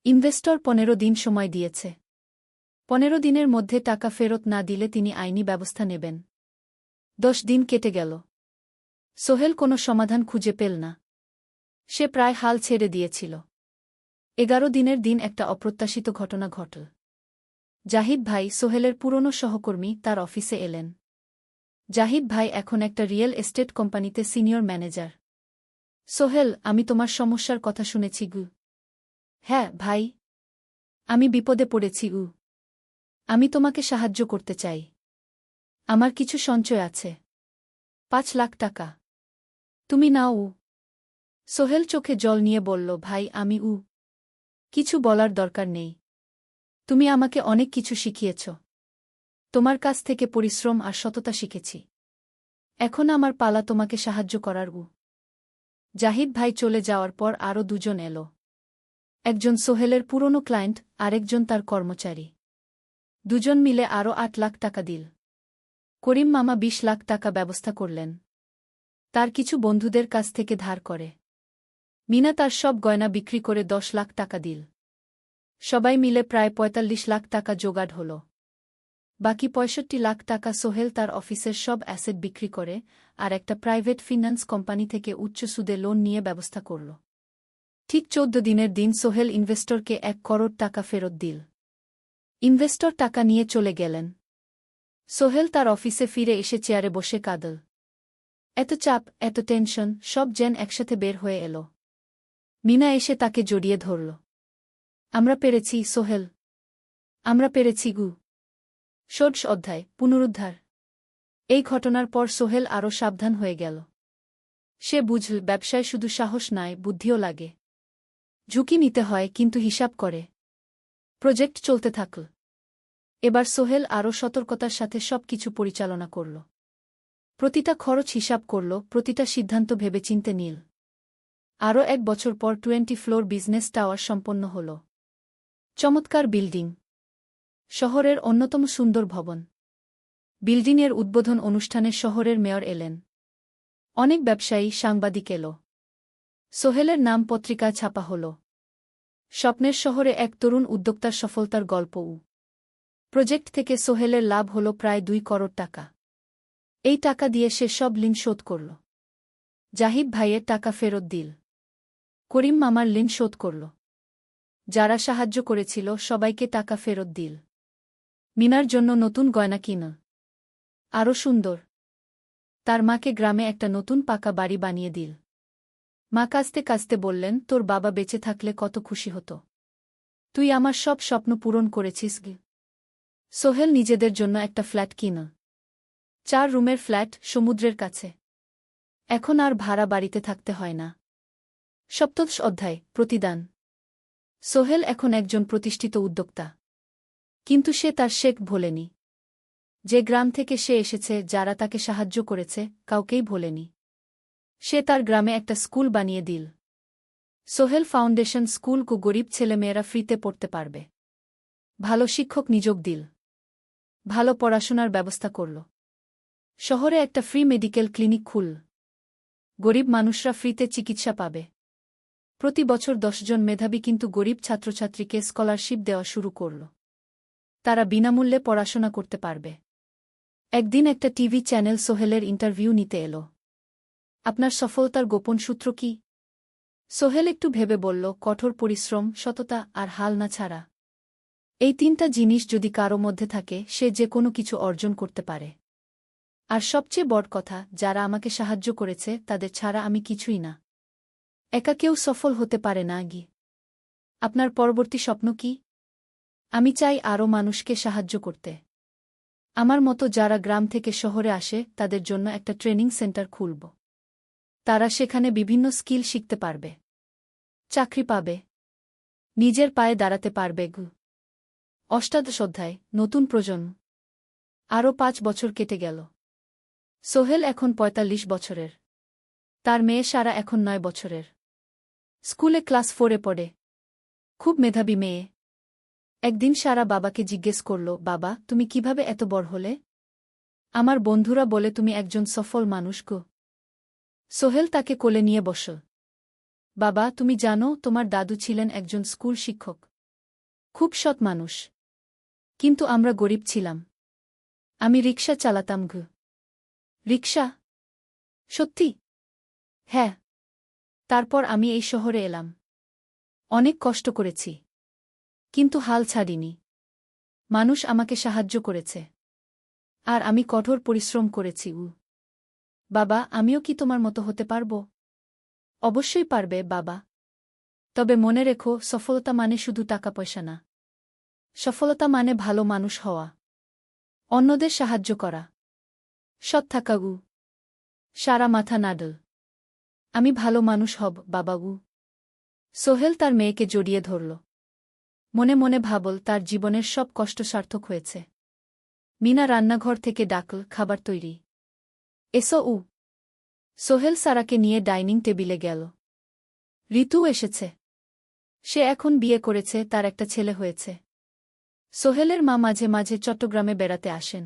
ইনভেস্টর 15 দিন সময় দিয়েছে। 15 দিনের মধ্যে টাকা ফেরত না দিলে তিনি আইনি ব্যবস্থা নেবেন। 10 দিন কেটে গেল। সোহেল কোনো সমাধান খুঁজে পেল না। সে প্রায় হাল ছেড়ে দিয়েছিল। 11 দিনের দিন একটা অপ্রত্যাশিত ঘটনা ঘটল। জাহিদ ভাই, সোহেলের পুরনো সহকর্মী, তার অফিসে এলেন। জাহিদ ভাই এখন একটা রিয়েল এস্টেট কোম্পানিতে সিনিয়র ম্যানেজার। সোহেল, আমি তোমার সমস্যার কথা শুনেছি গু। হ্যাঁ ভাই, আমি বিপদে পড়েছি। আমি তোমাকে সাহায্য করতে চাই। আমার কিছু সঞ্চয় আছে, 5 লাখ টাকা। তুমি নাও। সোহেল চোখে জল নিয়ে বলল, ভাই আমি কিছু বলার দরকার নেই। তুমি আমাকে অনেক কিছু শিখিয়েছ। তোমার কাছ থেকে পরিশ্রম আর সততা শিখেছি। এখন আমার পালা তোমাকে সাহায্য করার। জাহিদ ভাই চলে যাওয়ার পর আরও 2 জন এলো। একজন সোহেলের পুরনো ক্লায়েন্ট, আরেকজন তার কর্মচারী। 2 জন মিলে আরও 8 লাখ টাকা দিল। করিম মামা 20 লাখ টাকা ব্যবস্থা করলেন, তার কিছু বন্ধুদের কাছ থেকে ধার করে। মিনা তার সব গয়না বিক্রি করে 10 লাখ টাকা দিল। সবাই মিলে প্রায় ৪৫ লাখ টাকা জোগাড় হল। বাকি ৬৫ লাখ টাকা সোহেল তার অফিসের সব অ্যাসেট বিক্রি করে আর একটা প্রাইভেট ফিন্যান্স কোম্পানি থেকে উচ্চ সুদে লোন নিয়ে ব্যবস্থা করল। ঠিক ১৪ দিনের দিন সোহেল ইনভেস্টরকে ১ করোড় টাকা ফেরত দিল। ইনভেস্টর টাকা নিয়ে চলে গেলেন। সোহেল তার অফিসে ফিরে এসে চেয়ারে বসে কাঁদল। এত চাপ, এত টেনশন, সব যেন একসাথে বের হয়ে এল। মিনা এসে তাকে জড়িয়ে ধরল। আমরা পেরেছি সোহেল, আমরা পেরেছি গু। ষোড়শ অধ্যায়, পুনরুদ্ধার। এই ঘটনার পর সোহেল আরও সাবধান হয়ে গেল। সে বুঝল ব্যবসায় শুধু সাহস নয়, বুদ্ধিও লাগে। ঝুঁকি নিতে হয়, কিন্তু হিসাব করে। প্রজেক্ট চলতে থাকল। এবার সোহেল আরও সতর্কতার সাথে সবকিছু পরিচালনা করল। প্রতিটা খরচ হিসাব করল, প্রতিটা সিদ্ধান্ত ভেবেচিন্তে নিল। আরও ১ বছর পর 20 ফ্লোর বিজনেস টাওয়ার সম্পন্ন হল। চমৎকার বিল্ডিং, শহরের অন্যতম সুন্দর ভবন। বিল্ডিংয়ের উদ্বোধন অনুষ্ঠানে শহরের মেয়র এলেন। অনেক ব্যবসায়ী, সাংবাদিক এল। সোহেলের নাম পত্রিকায় ছাপা হল। স্বপ্নের শহরে এক তরুণ উদ্যোক্তার সফলতার গল্পও। প্রজেক্ট থেকে সোহেলের লাভ হল প্রায় ২ করোড় টাকা। এই টাকা দিয়ে সে সব ঋণ শোধ করল। জাহিদ ভাইয়ের টাকা ফেরত দিল। করিম মামার ঋণ শোধ করল। যারা সাহায্য করেছিল সবাইকে টাকা ফেরত দিল। মিনার জন্য নতুন গয়না কিনা, আরও সুন্দর। তার মাকে গ্রামে একটা নতুন পাকা বাড়ি বানিয়ে দিল। মা কাঁদতে কাঁদতে বললেন, তোর বাবা বেঁচে থাকলে কত খুশি হতো। তুই আমার সব স্বপ্ন পূরণ করেছিস গে। সোহেল নিজেদের জন্য একটা ফ্ল্যাট কিনা। ৪ রুমের ফ্ল্যাট, সমুদ্রের কাছে। এখন আর ভাড়া বাড়িতে থাকতে হয় না। সপ্তদশ অধ্যায়, প্রতিদান। সোহেল এখন একজন প্রতিষ্ঠিত উদ্যোক্তা। কিন্তু সে তার শেখ ভোলেনি। যে গ্রাম থেকে সে এসেছে, যারা তাকে সাহায্য করেছে, কাউকেই ভোলেনি। সে তার গ্রামে একটা স্কুল বানিয়ে দিল। সোহেল ফাউন্ডেশন স্কুল কো গরিব ছেলেমেয়েরা ফ্রিতে পড়তে পারবে। ভালো শিক্ষক নিযোগ দিল। ভালো পড়াশোনার ব্যবস্থা করল। শহরে একটা ফ্রি মেডিকেল ক্লিনিক খুলল। গরিব মানুষরা ফ্রিতে চিকিৎসা পাবে। প্রতি বছর ১০ জন মেধাবী কিন্তু গরিব ছাত্রছাত্রীকে স্কলারশিপ দেওয়া শুরু করল। তারা বিনামূল্যে পড়াশোনা করতে পারবে। একদিন একটা টিভি চ্যানেল সোহেলের ইন্টারভিউ নিতে এল। আপনার সফলতার গোপন সূত্র কি? সোহেল একটু ভেবে বলল, কঠোর পরিশ্রম, সততা আর হাল না ছাড়া। এই ৩টা জিনিস যদি কারো মধ্যে থাকে, সে যে কোনো কিছু অর্জন করতে পারে। আর সবচেয়ে বড় কথা, যারা আমাকে সাহায্য করেছে তাদের ছাড়া আমি কিছুই না। একা কেউ সফল হতে পারে না গি। আপনার পরবর্তী স্বপ্ন কি? আমি চাই আরও মানুষকে সাহায্য করতে। আমার মতো যারা গ্রাম থেকে শহরে আসে তাদের জন্য একটা ট্রেনিং সেন্টার খুলব। তারা সেখানে বিভিন্ন স্কিল শিখতে পারবে, চাকরি পাবে, নিজের পায়ে দাঁড়াতে পারবে গু। অষ্টাদশ অধ্যায়, নতুন প্রজন্ম। আরও ৫ বছর কেটে গেল। সোহেল এখন ৪৫ বছরের। তার মেয়ে সারা এখন ৯ বছরের। স্কুলে ক্লাস 4-এ পড়ে। খুব মেধাবী মেয়ে। একদিন সারা বাবাকে জিজ্ঞেস করল, বাবা, তুমি কিভাবে এত বড় হলে? আমার বন্ধুরা বলে তুমি একজন সফল মানুষ গো। সোহেল তাকে কোলে নিয়ে বসল। বাবা, তুমি জানো তোমার দাদু ছিলেন একজন স্কুল শিক্ষক। খুব সৎ মানুষ। কিন্তু আমরা গরিব ছিলাম। আমি রিকশা চালাতাম গো। রিকশা? সত্যি? হ্যাঁ। তারপর আমি এই শহরে এলাম। অনেক কষ্ট করেছি। কিন্তু হাল ছাড়িনি। মানুষ আমাকে সাহায্য করেছে। আর আমি কঠোর পরিশ্রম করেছি। বাবা, আমিও কি তোমার মতো হতে পারব? অবশ্যই পারবে বাবা। তবে মনে রেখো, সফলতা মানে শুধু টাকা পয়সা না। সফলতা মানে ভালো মানুষ হওয়া, অন্যদের সাহায্য করা, সৎ থাকা গু। সারা মাথা নাডল। আমি ভালো মানুষ হব বাবাগু। সোহেল তার মেয়েকে জড়িয়ে ধরল। মনে মনে ভাবল, তার জীবনের সব কষ্ট সার্থক হয়েছে। মিনা রান্নাঘর থেকে ডাকল, খাবার তৈরি। এসো উ। সোহেল সারাকে নিয়ে ডাইনিং টেবিলে গেল। ঋতু এসেছে। সে এখন বিয়ে করেছে, তার একটা ছেলে হয়েছে। সোহেলের মা মাঝে মাঝে চট্টগ্রামে বেড়াতে আসেন।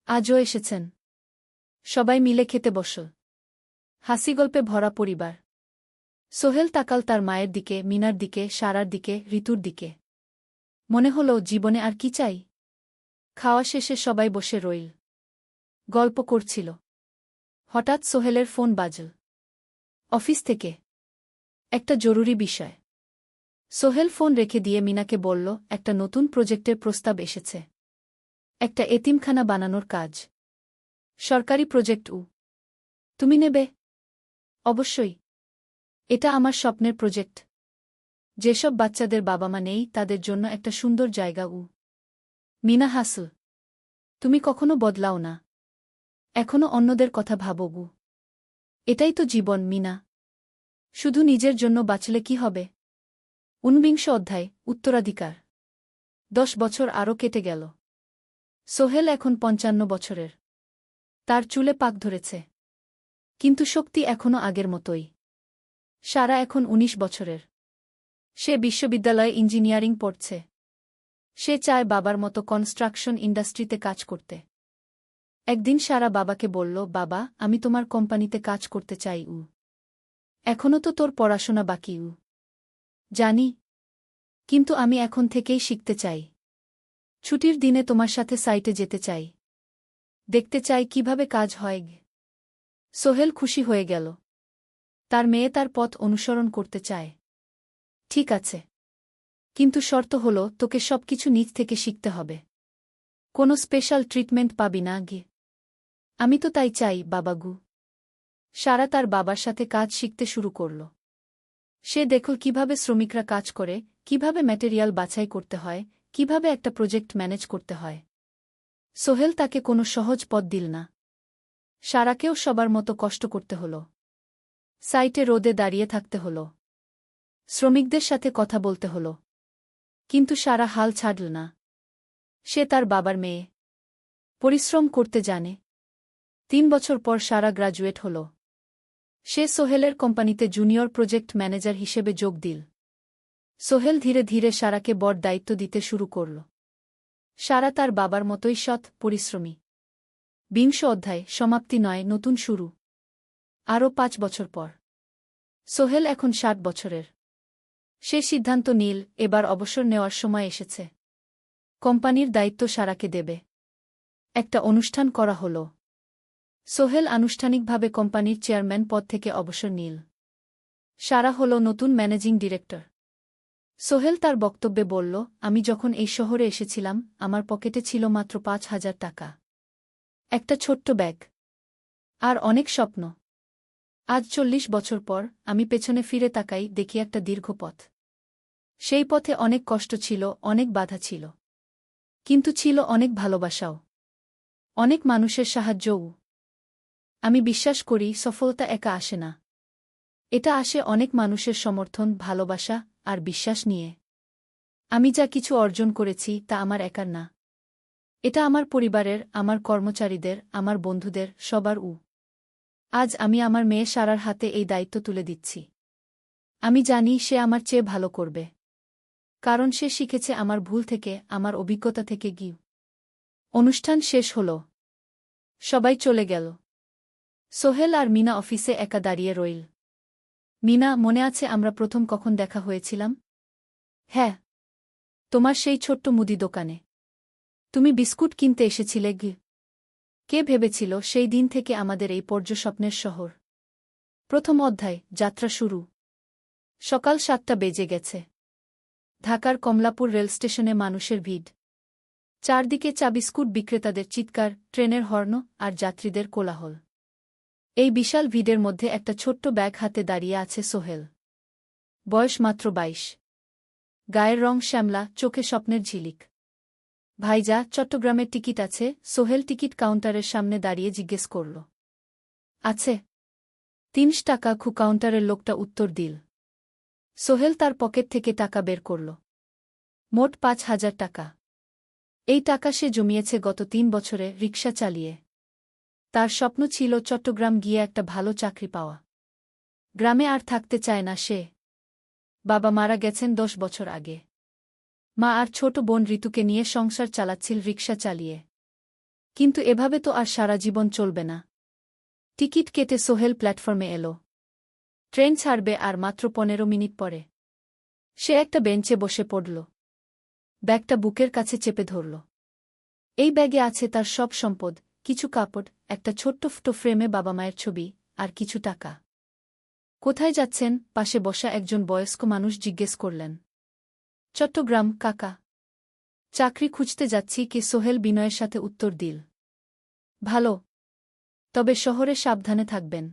আজও এসেছেন। সবাই মিলে খেতে বসল। হাসিগল্পে ভরা পরিবার। সোহেল তাকাল তার মায়ের দিকে, মিনার দিকে, সারার দিকে, ঋতুর দিকে। মনে হল জীবনে আর কি চাই। খাওয়া শেষে সবাই বসে রইল, গল্প করছিল। হঠাৎ সোহেলের ফোন বাজল। অফিস থেকে একটা জরুরি বিষয়। সোহেল ফোন রেখে দিয়ে মিনাকে বলল, একটা নতুন প্রজেক্টের প্রস্তাব এসেছে। একটা এতিমখানা বানানোর কাজ। সরকারি প্রজেক্ট। তুমি নেবে? অবশ্যই। এটা আমার স্বপ্নের প্রজেক্ট। যেসব বাচ্চাদের বাবা মা নেই তাদের জন্য একটা সুন্দর জায়গা। মিনা হাসল। তুমি কখনো বদলাও না, এখনো অন্যদের কথা ভাবো। এটাই তো জীবন মিনা। শুধু নিজের জন্য বাঁচলে কি হবে? 49 অধ্যায়, উত্তরাধিকার। 10 বছর আরও কেটে গেল। সোহেল এখন 55 বছরের। তার চুলে পাক ধরেছে, কিন্তু শক্তি এখনও আগের মতোই। সারা এখন 19 বছরের। সে বিশ্ববিদ্যালয়ে ইঞ্জিনিয়ারিং পড়ছে। সে চায় বাবার মতো কনস্ট্রাকশন ইন্ডাস্ট্রিতে কাজ করতে। একদিন সারা বাবাকে বলল, বাবা, আমি তোমার কোম্পানিতে কাজ করতে চাই। এখনও তো তোর পড়াশোনা বাকি। জানি, কিন্তু আমি এখন থেকেই শিখতে চাই। ছুটির দিনে তোমার সাথে সাইটে যেতে চাই। দেখতে চাই কিভাবে কাজ হয়। সোহেল খুশি হয়ে গেল। তার মেয়ে তার পথ অনুসরণ করতে চায়। ঠিক আছে, কিন্তু শর্ত হল তোকে সবকিছু নিজ থেকে শিখতে হবে। কোনো স্পেশাল ট্রিটমেন্ট পাবি না। আমি তো তাই চাই বাবাগু। সারা তার বাবার সাথে কাজ শিখতে শুরু করল। সে দেখল কিভাবে শ্রমিকরা কাজ করে, কিভাবে ম্যাটেরিয়াল বাছাই করতে হয়, কিভাবে একটা প্রজেক্ট ম্যানেজ করতে হয়। সোহেল তাকে কোনো সহজ পথ দিল না। সারাকেও সবার মতো কষ্ট করতে হল। সাইটে রোদে দাঁড়িয়ে থাকতে হল। শ্রমিকদের সাথে কথা বলতে হল। কিন্তু সারা হাল ছাড়ল না। সে তার বাবার মেয়ে, পরিশ্রম করতে জানে। 3 বছর পর সারা গ্রাজুয়েট হল। সে সোহেলের কোম্পানিতে জুনিয়র প্রজেক্ট ম্যানেজার হিসেবে যোগ দিল। সোহেল ধীরে ধীরে সারাকে বড় দায়িত্ব দিতে শুরু করল। সারা তার বাবার মতোই সৎ, পরিশ্রমী। 20 অধ্যায়, সমাপ্তি নয়, নতুন শুরু। আরও 5 বছর পর সোহেল এখন 60 বছরের। সে সিদ্ধান্ত নিল, এবার অবসর নেওয়ার সময় এসেছে। কোম্পানির দায়িত্ব সারাকে দেবে। একটা অনুষ্ঠান করা হল। সোহেল আনুষ্ঠানিকভাবে কোম্পানির চেয়ারম্যান পদ থেকে অবসর নিল। সারা হল নতুন ম্যানেজিং ডিরেক্টর। সোহেল তার বক্তব্যে বলল, আমি যখন এই শহরে এসেছিলাম আমার পকেটে ছিল মাত্র 5,000 টাকা, একটা ছোট্ট ব্যাগ, আর অনেক স্বপ্ন। আজ 40 বছর পর আমি পেছনে ফিরে তাকাই, দেখি একটা দীর্ঘ পথ। সেই পথে অনেক কষ্ট ছিল, অনেক বাধা ছিল, কিন্তু ছিল অনেক ভালোবাসাও, অনেক মানুষের সাহায্যও। আমি বিশ্বাস করি সফলতা একা আসে না। এটা আসে অনেক মানুষের সমর্থন, ভালোবাসা আর বিশ্বাস নিয়ে। আমি যা কিছু অর্জন করেছি তা আমার একার না। এটা আমার পরিবারের, আমার কর্মচারীদের, আমার বন্ধুদের, সবার। আজ আমি আমার মেয়ে সারার হাতে এই দায়িত্ব তুলে দিচ্ছি। আমি জানি সে আমার চেয়ে ভালো করবে, কারণ সে শিখেছে আমার ভুল থেকে, আমার অভিজ্ঞতা থেকে। অনুষ্ঠান শেষ হল। সবাই চলে গেল। সোহেল আর মিনা অফিসে একা দাঁড়িয়ে রইল। মিনা, মনে আছে আমরা প্রথম কখন দেখা হয়েছিলাম? হ্যাঁ, তোমার সেই ছোট্ট মুদি দোকানে। তুমি বিস্কুট কিনতে এসেছিলে। কে ভেবেছিল সেই দিন থেকে আমাদের এই পর্যস্বপ্নের শহর। প্রথম অধ্যায়, যাত্রা শুরু। সকাল 7টা বেজে গেছে। ঢাকার কমলাপুর রেলস্টেশনে মানুষের ভিড়। চারদিকে চা বিস্কুট বিক্রেতাদের চিৎকার, ট্রেনের হর্ন আর যাত্রীদের কোলাহল। এই বিশাল ভিড়ের মধ্যে একটা ছোট্ট ব্যাগ হাতে দাঁড়িয়ে আছে সোহেল। বয়স মাত্র 22। গায়ের রং শ্যামলা, চোখে স্বপ্নের ঝিলিক। ভাইজা, চট্টগ্রামের টিকিট আছে? সোহেল টিকিট কাউন্টারের সামনে দাঁড়িয়ে জিজ্ঞেস করল। আছে। 3 টাকা। কাউন্টারের লোকটা উত্তর দিল। সোহেল তার পকেট থেকে টাকা বের করল। মোট 5,000 টাকা। এই টাকা সে জমিয়েছে গত 3 বছরে রিকশা চালিয়ে। তার স্বপ্ন ছিল চট্টগ্রাম গিয়ে একটা ভালো চাকরি পাওয়া। গ্রামে আর থাকতে চায় না সে। বাবা মারা গেছেন 10 বছর আগে। মা আর ছোট বোন ঋতুকে নিয়ে সংসার চালাচ্ছিল রিকশা চালিয়ে। কিন্তু এভাবে তো আর সারা জীবন চলবে না। টিকিট কেটে সোহেল প্ল্যাটফর্মে এল। ট্রেন ছাড়বে আর মাত্র 15 মিনিট পরে। সে একটা বেঞ্চে বসে পড়ল। ব্যাগটা বুকের কাছে চেপে ধরল। এই ব্যাগে আছে তার সব সম্পদ, কিছু কাপড়, একটা ছোট্ট ফটো ফ্রেমে বাবা মায়ের ছবি, আর কিছু টাকা। কোথায় যাচ্ছেন? পাশে বসা একজন বয়স্ক মানুষ জিজ্ঞেস করলেন। চট্টগ্রাম, কাকা। চাকরি খুঁজতে যাচ্ছি কি? সোহেল বিনয়ের সাথে উত্তর দিল। ভালো। তবে শহরে সাবধানে থাকবেন।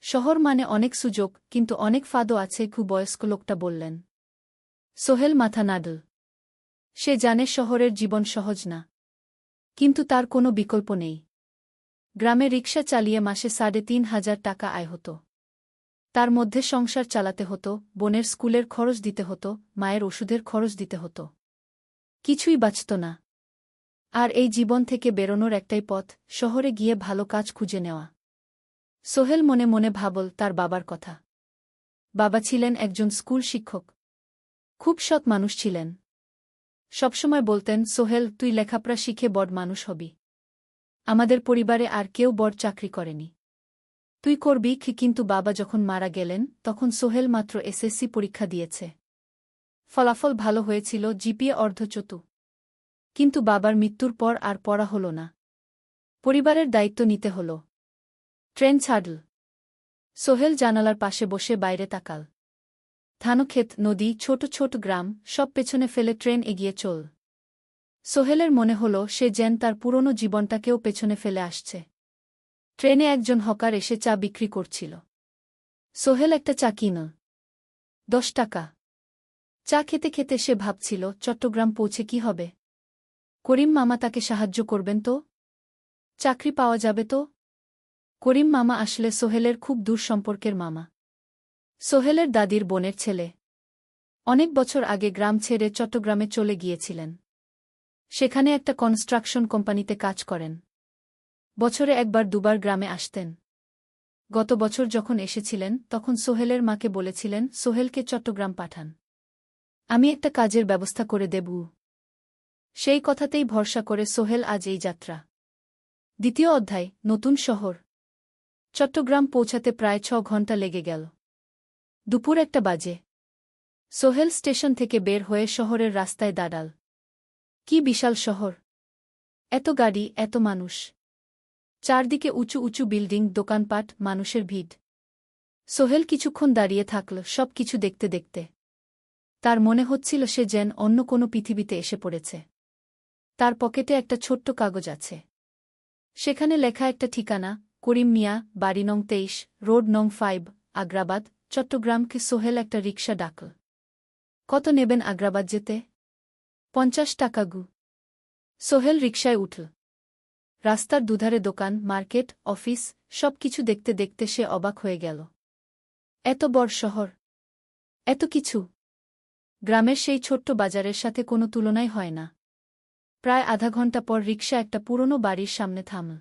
শহর মানে অনেক সুযোগ, কিন্তু অনেক ফাঁদও আছে, খুব বয়স্ক লোকটা বললেন। সোহেল মাথা নাড়ল। সে জানে শহরের জীবন সহজ না। কিন্তু তার কোনো বিকল্প নেই। গ্রামে রিকশা চালিয়ে মাসে ৩,৫০০ টাকা আয় হতো। তার মধ্যে সংসার চালাতে হতো, বোনের স্কুলের খরচ দিতে হতো, মায়ের ওষুধের খরচ দিতে হতো। কিছুই বাঁচত না। আর এই জীবন থেকে বেরোনোর একটাই পথ, শহরে গিয়ে ভালো কাজ খুঁজে নেওয়া। সোহেল মনে মনে ভাবল তার বাবার কথা। বাবা ছিলেন একজন স্কুল শিক্ষক। খুব সৎ মানুষ ছিলেন। সবসময় বলতেন, সোহেল, তুই লেখাপড়া শিখে বড় মানুষ হবি। আমাদের পরিবারে আর কেউ বড় চাকরি করেনি। তুই করবি। কিন্তু বাবা যখন মারা গেলেন তখন সোহেল মাত্র এসএসসি পরীক্ষা দিয়েছে। ফলাফল ভালো হয়েছিল, জিপিএ অর্ধচতু। কিন্তু বাবার মৃত্যুর পর আর পড়া হল না। পরিবারের দায়িত্ব নিতে হল। ট্রেন ছাড়ল। সোহেল জানালার পাশে বসে বাইরে তাকাল। ধানক্ষেত, নদী, ছোট ছোট গ্রাম, সব পেছনে ফেলে ট্রেন এগিয়ে চল। সোহেলের মনে হল সে যেন তার পুরনো জীবনটাকেও পেছনে ফেলে আসছে। ট্রেনে একজন হকার এসে চা বিক্রি করছিল। সোহেল একটা চা কিনল। ১০ টাকা। চা খেতে খেতে সে ভাবছিল, চট্টগ্রাম পৌঁছে কি হবে? করিম মামা তাকে সাহায্য করবেন তো? চাকরি পাওয়া যাবে তো? করিম মামা আসলে সোহেলের খুব দূর সম্পর্কের মামা। সোহেলের দাদির বোনের ছেলে। অনেক বছর আগে গ্রাম ছেড়ে চট্টগ্রামে চলে গিয়েছিলেন। সেখানে একটা কনস্ট্রাকশন কোম্পানিতে কাজ করেন। বছরে একবার দুবার গ্রামে আসতেন। গত বছর যখন এসেছিলেন তখন সোহেলের মাকে বলেছিলেন সোহেলকে চট্টগ্রাম পাঠান। আমি একটা কাজের ব্যবস্থা করে দেব। সেই কথাতেই ভরসা করে সোহেল আজ এই যাত্রা। দ্বিতীয় অধ্যায়, নতুন শহর। চট্টগ্রাম পৌঁছাতে প্রায় ৬ ঘণ্টা লেগে গেল। দুপুর ১টা বাজে। সোহেল স্টেশন থেকে বের হয়ে শহরের রাস্তায় দাঁড়াল। কি বিশাল শহর! এত গাড়ি, এত মানুষ। চারদিকে উঁচু উঁচু বিল্ডিং, দোকানপাট, মানুষের ভিড়। সোহেল কিছুক্ষণ দাঁড়িয়ে থাকল, সব কিছু দেখতে দেখতে। তার মনে হচ্ছিল সে যেন অন্য কোনো পৃথিবীতে এসে পড়েছে। তার পকেটে একটা ছোট্ট কাগজ আছে। সেখানে লেখা একটা ঠিকানা, করিম মিয়া, বাড়ি নং ২৩, রোড নং ৫, আগ্রাবাদ, চট্টগ্রামকে। সোহেল একটা রিকশা ডাকল। কত নেবেন আগ্রাবাদ যেতে? ৫০ টাকা গু। সোহেল রিকশায় উঠল। রাস্তার দুধারে দোকান, মার্কেট, অফিস, সব কিছু দেখতে দেখতে সে অবাক হয়ে গেল। এত বড় শহর! এত কিছু! গ্রামের সেই ছোট্ট বাজারের সাথে কোনো তুলনাই হয় না। প্রায় আধা ঘণ্টা পর রিকশা একটা পুরনো বাড়ির সামনে থামল।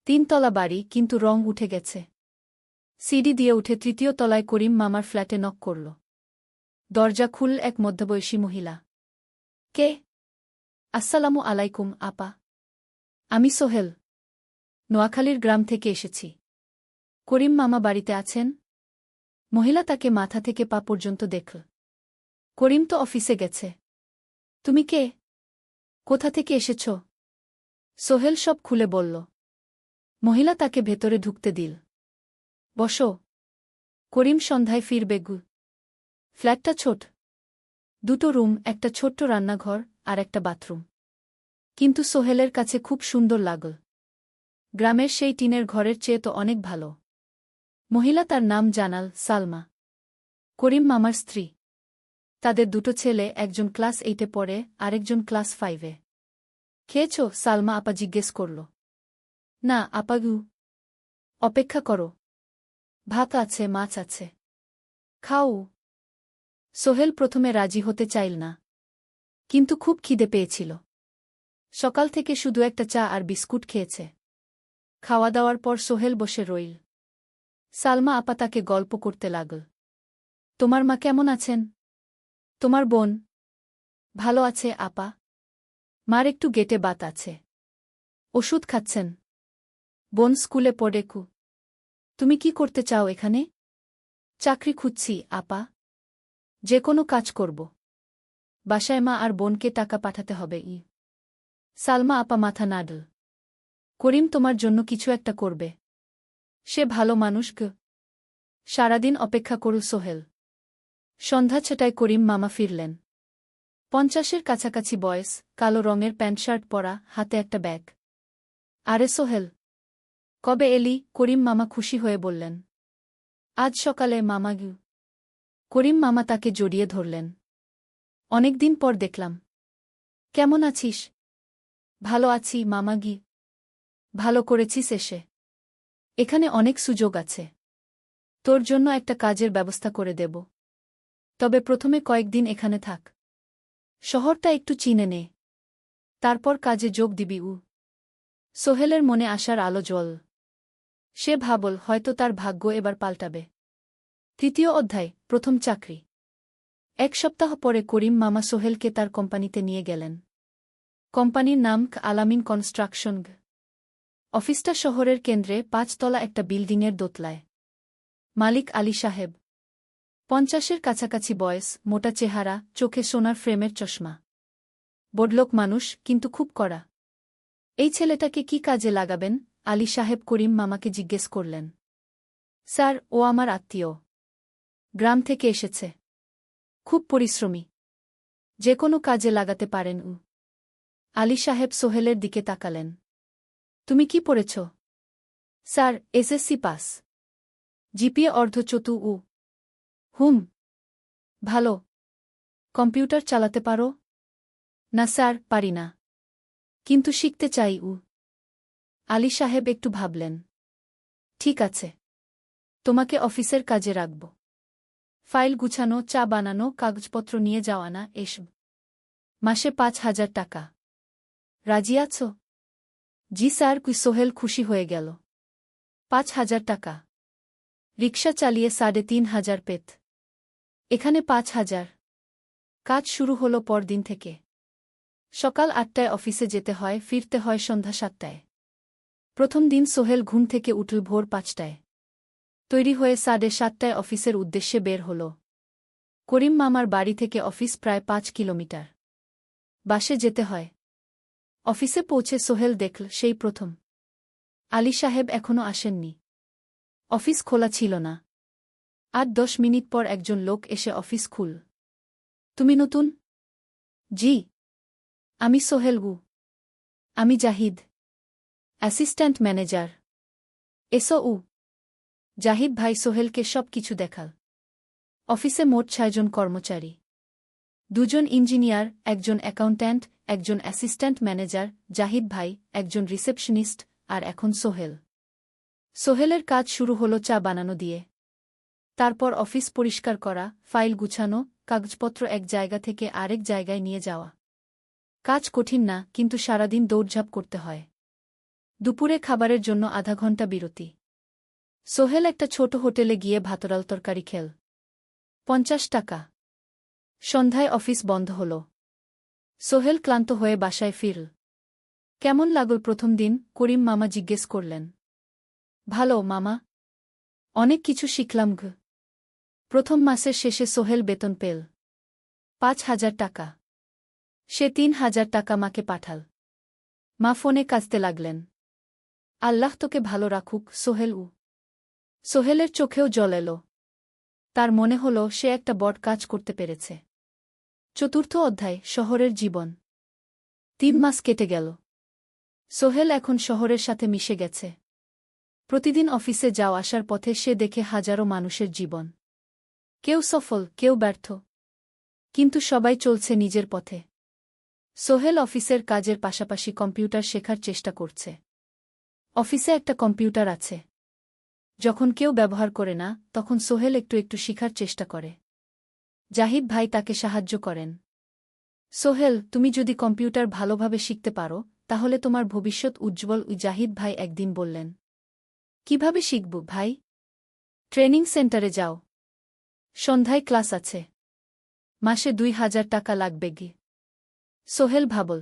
৩ তলা বাড়ি, কিন্তু রং উঠে গেছে। সিঁড়ি দিয়ে উঠে ৩য় তলায় করিম মামার ফ্ল্যাটে নক করল। দরজা খুলল এক মধ্যবয়সী মহিলা। কে? আসসালামু আলাইকুম, আপা। আমি সোহেল। নোয়াখালীর গ্রাম থেকে এসেছি। করিম মামা বাড়িতে আছেন? মহিলা তাকে মাথা থেকে পা পর্যন্ত দেখল। করিম তো অফিসে গেছে। তুমি কে? কোথা থেকে এসেছ? সোহেল সব খুলে বলল। মহিলা তাকে ভেতরে ঢুকতে দিল। বসো। করিম সন্ধ্যায় ফিরবে গু। ফ্ল্যাটটা ছোট। ২টো রুম, একটা ছোট্ট রান্নাঘর, আর একটা বাথরুম। কিন্তু সোহেলের কাছে খুব সুন্দর লাগল। গ্রামের সেই টিনের ঘরের চেয়ে তো অনেক ভালো। মহিলা তার নাম জানাল, সালমা। করিম মামার স্ত্রী। তাদের ২টো ছেলে, একজন ক্লাস ৮-এ পড়ে, আরেকজন ক্লাস 5-এ। খেয়েছ? সালমা আপা জিজ্ঞেস করল। না আপা গু। অপেক্ষা করো। ভাত আছে, মাছ আছে। খাও। সোহেল প্রথমে রাজি হতে চাইল না। কিন্তু খুব খিদে পেয়েছিল। সকাল থেকে শুধু একটা চা আর বিস্কুট খেয়েছে। খাওয়া দাওয়ার পর সোহেল বসে রইল। সালমা আপা তাকে গল্প করতে লাগল। তোমার মা কেমন আছেন? তোমার বোন? ভালো আছে আপা। মার একটু গেটে বাত আছে। ওষুধ খাচ্ছেন। বোন স্কুলে পড়ে কু। তুমি কি করতে চাও এখানে? চাকরি খুঁজছি আপা। যে কোনো কাজ করব। বাসায় মা আর বোনকে টাকা পাঠাতে হবে। সালমা আপা মাথা নাড়ল। করিম তোমার জন্য কিছু একটা করবে। সে ভালো মানুষ গ। সারাদিন অপেক্ষা করু সোহেল। সন্ধ্যা 6টায় করিম মামা ফিরলেন। 50-এর কাছাকাছি বয়স, কালো রঙের প্যান্ট শার্ট পরা, হাতে একটা ব্যাগ। আরে সোহেল, কবে এলি? করিম মামা খুশি হয়ে বললেন। আজ সকালে মামা গু। করিম মামা তাকে জড়িয়ে ধরলেন। অনেকদিন পর দেখলাম। কেমন আছিস? ভালো আছি মামা গি। ভালো করেছিস এসে। এখানে অনেক সুযোগ আছে। তোর জন্য একটা কাজের ব্যবস্থা করে দেব। তবে প্রথমে কয়েকদিন এখানে থাক। শহরটা একটু চিনে নে। তারপর কাজে যোগ দিবি। সোহেলের মনে আসার আলো জ্বল। সে ভাবল হয়তো তার ভাগ্য এবার পাল্টাবে। 3য় অধ্যায়, প্রথম চাকরি। 1 সপ্তাহ পরে করিম মামা সোহেলকে তার কোম্পানিতে নিয়ে গেলেন। কোম্পানির নাম আলামিন কনস্ট্রাকশন। অফিসটা শহরের কেন্দ্রে 5 তলা একটা বিল্ডিংয়ের দোতলায়। মালিক আলী সাহেব। 50-এর কাছাকাছি বয়স, মোটা চেহারা, চোখে সোনার ফ্রেমের চশমা। বড়লোক মানুষ, কিন্তু খুব কড়া। এই ছেলেটাকে কি কাজে লাগাবেন? আলী সাহেব করিম মামাকে জিজ্ঞেস করলেন। স্যার, ও আমার আত্মীয়। গ্রাম থেকে এসেছে। খুব পরিশ্রমী। যে কোনো কাজে লাগাতে পারেন। আলী সাহেব সোহেলের দিকে তাকালেন। তুমি কি পড়েছ? Sir, SSC pass. জিপিএ অর্ধচতু। হুম। ভালো। কম্পিউটার চালাতে পারো? না স্যার, পারি না। কিন্তু শিখতে চাই। আলী সাহেব একটু ভাবলেন। ঠিক আছে। তোমাকে অফিসের কাজে রাখব। ফাইল গুছানো, চা বানানো, কাগজপত্র নিয়ে যাওয়া, না এসব। মাসে 5,000 টাকা। রাজি আছো? জি স্যার। সোহেল খুশি হয়ে গেল। 5,000 টাকা। রিকশা চালিয়ে 3,500 পেত। এখানে 5,000। কাজ শুরু হলো পরদিন থেকে। সকাল 8টায় অফিসে যেতে হয়, ফিরতে হয় সন্ধ্যা 7টায়। প্রথম দিন সোহেল ঘুম থেকে উঠল ভোর 5টায়। তৈরি হয়ে 7:30টায় অফিসের উদ্দেশ্যে বের হল। করিম মামার বাড়ি থেকে অফিস প্রায় 5 কিলোমিটার। বাসে যেতে হয়। অফিসে পৌঁছে সোহেল দেখল সেই প্রথম আলী সাহেব এখনো আসেননি। অফিস খোলা ছিল না। 8-10 মিনিট পর একজন লোক এসে অফিস খুল। তুমি নতুন? জি। আমি সোহেল। আমি জাহিদ, অ্যাসিস্ট্যান্ট ম্যানেজার। এসো। জাহিদ ভাই সোহেলকে সব কিছু দেখাল। অফিসে মোট 6 জন কর্মচারী। 2 জন ইঞ্জিনিয়ার, একজন অ্যাকাউন্ট্যান্ট, একজন অ্যাসিস্ট্যান্ট ম্যানেজার, জাহিদ ভাই, একজন রিসেপশনিস্ট, আর এখন সোহেল। সোহেলের কাজ শুরু হলো চা বানানো দিয়ে। তারপর অফিস পরিষ্কার করা, ফাইল গুছানো, কাগজপত্র এক জায়গা থেকে আরেক জায়গায় নিয়ে যাওয়া। কাজ কঠিন না, কিন্তু সারাদিন দৌড়ঝাঁপ করতে হয়। দুপুরে খাবারের জন্য আধা ঘন্টা বিরতি। সোহেল একটা ছোট হোটেলে গিয়ে ভাতরাল তরকারি খেল। 50 টাকা। সন্ধ্যায় অফিস বন্ধ হল। সোহেল ক্লান্ত হয়ে বাসায় ফিরল। কেমন লাগল প্রথম দিন? করিম মামা জিজ্ঞেস করলেন। ভালো মামা। অনেক কিছু শিখলাম। প্রথম মাসের শেষে সোহেল বেতন পেল 5,000 টাকা। সে 3,000 টাকা মাকে পাঠাল। মা ফোনে কাঁদতে লাগলেন। আল্লাহ তোকে ভালো রাখুক সোহেল। সোহেলের চোখেও জল এল। তার মনে হল সে একটা বড় কাজ করতে পেরেছে। 4র্থ অধ্যায়, শহরের জীবন। 3 মাস কেটে গেল। সোহেল এখন শহরের সাথে মিশে গেছে। প্রতিদিন অফিসে যাও আসার পথে সে দেখে হাজারো মানুষের জীবন। কেউ সফল, কেউ ব্যর্থ। কিন্তু সবাই চলছে নিজের পথে। সোহেল অফিসের কাজের পাশাপাশি কম্পিউটার শেখার চেষ্টা করছে। অফিসে একটা কম্পিউটার আছে। যখন কেউ ব্যবহার করে না, তখন সোহেল একটু একটু শিখার চেষ্টা করে। জাহিদ ভাই তাকে সাহায্য করেন। সোহেল, তুমি যদি কম্পিউটার ভালোভাবে শিখতে পারো, তাহলে তোমার ভবিষ্যৎ উজ্জ্বল। জাহিদ ভাই একদিন বললেন। কিভাবে শিখব ভাই? ট্রেনিং সেন্টারে যাও। সন্ধ্যায় ক্লাস আছে। মাসে 2,000 টাকা লাগবে গি। সোহেল ভাবল।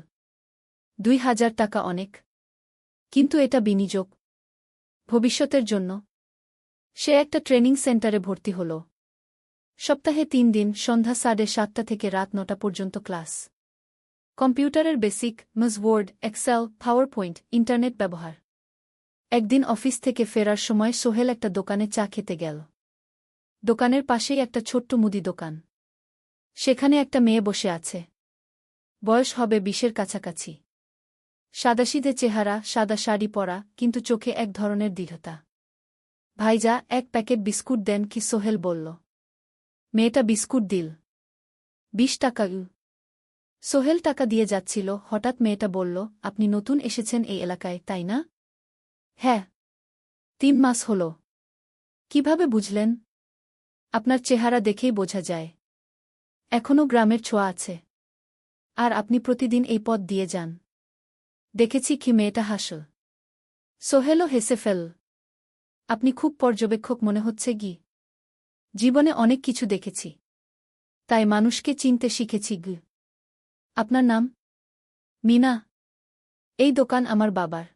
2,000 টাকা অনেক। কিন্তু এটা বিনিয়োগ। ভবিষ্যতের জন্য। সে একটা ট্রেনিং সেন্টারে ভর্তি হল। সপ্তাহে 3 দিন সন্ধ্যা 7:30 থেকে রাত 9টা পর্যন্ত ক্লাস। কম্পিউটারের basic, MS Word, Excel, PowerPoint, internet ব্যবহার। একদিন অফিস থেকে ফেরার সময় সোহেল একটা দোকানে চা খেতে গেল। দোকানের পাশেই একটা ছোট্ট মুদি দোকান। সেখানে একটা মেয়ে বসে আছে। বয়স হবে 20-এর কাছাকাছি। সাদাসিধে চেহারা, সাদা শাড়ি পরা, কিন্তু চোখে এক ধরনের দৃঢ়তা। ভাইজা, এক প্যাকেট বিস্কুট দেন কি? সোহেল বলল। মেয়েটা বিস্কুট দিল। 20 টাকা। সোহেল টাকা দিয়ে যাচ্ছিল, হঠাৎ মেয়েটা বলল, আপনি নতুন এসেছেন এই এলাকায়, তাই না? হ্যাঁ। 3 মাস হল। কিভাবে বুঝলেন? আপনার চেহারা দেখেই বোঝা যায়। এখনও গ্রামের ছোঁয়া আছে। আর আপনি প্রতিদিন এই পথ দিয়ে যান। দেখেছি কি? মেয়েটা হাসল। সোহেলও হেসে ফেল। আপনি খুব পর্যবেক্ষক মনে হচ্ছে গি। জীবনে অনেক কিছু দেখেছি। তাই মানুষকে চিনতে শিখেছি গি। আপনার নাম? মিনা। এই দোকান আমার বাবার।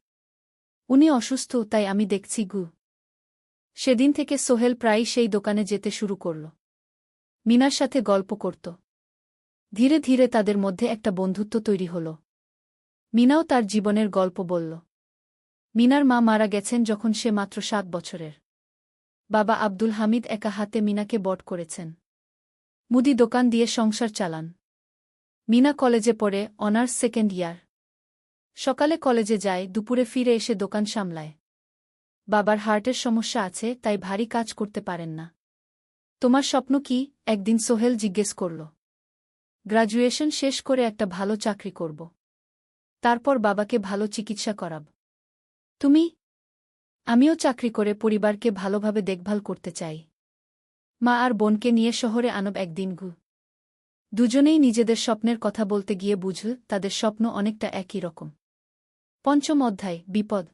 উনি অসুস্থ, তাই আমি দেখছি গু। সেদিন থেকে সোহেল প্রায়ই সেই দোকানে যেতে শুরু করল। মিনার সাথে গল্প করত। ধীরে ধীরে তাদের মধ্যে একটা বন্ধুত্ব তৈরি হল। মিনাও তার জীবনের গল্প বলল। মিনার মা মারা গেছেন যখন সে মাত্র 7 বছরের। বাবা আব্দুল হামিদ একা হাতে মিনাকে বড় করেছেন। মুদি দোকান দিয়ে সংসার চালান। মিনা কলেজে পড়ে, অনার্স 2nd ইয়ার। সকালে কলেজে যায়, দুপুরে ফিরে এসে দোকান সামলায়। বাবার হার্টের সমস্যা আছে, তাই ভারী কাজ করতে পারেন না। তোমার স্বপ্ন কি? একদিন সোহেল জিজ্ঞেস করল। গ্র্যাজুয়েশন শেষ করে একটা ভালো চাকরি করব। তারপর বাবাকে ভালো চিকিৎসা করাব। তুমি? আমিও চাকরি করে পরিবারকে ভালোভাবে দেখভাল করতে চাই। মা আর বোনকে নিয়ে শহরে আনব একদিন গু। দুজনেই নিজেদের স্বপ্নের কথা বলতে গিয়ে বুঝল তাদের স্বপ্ন অনেকটা একই রকম। 5ম অধ্যায়, বিপদ।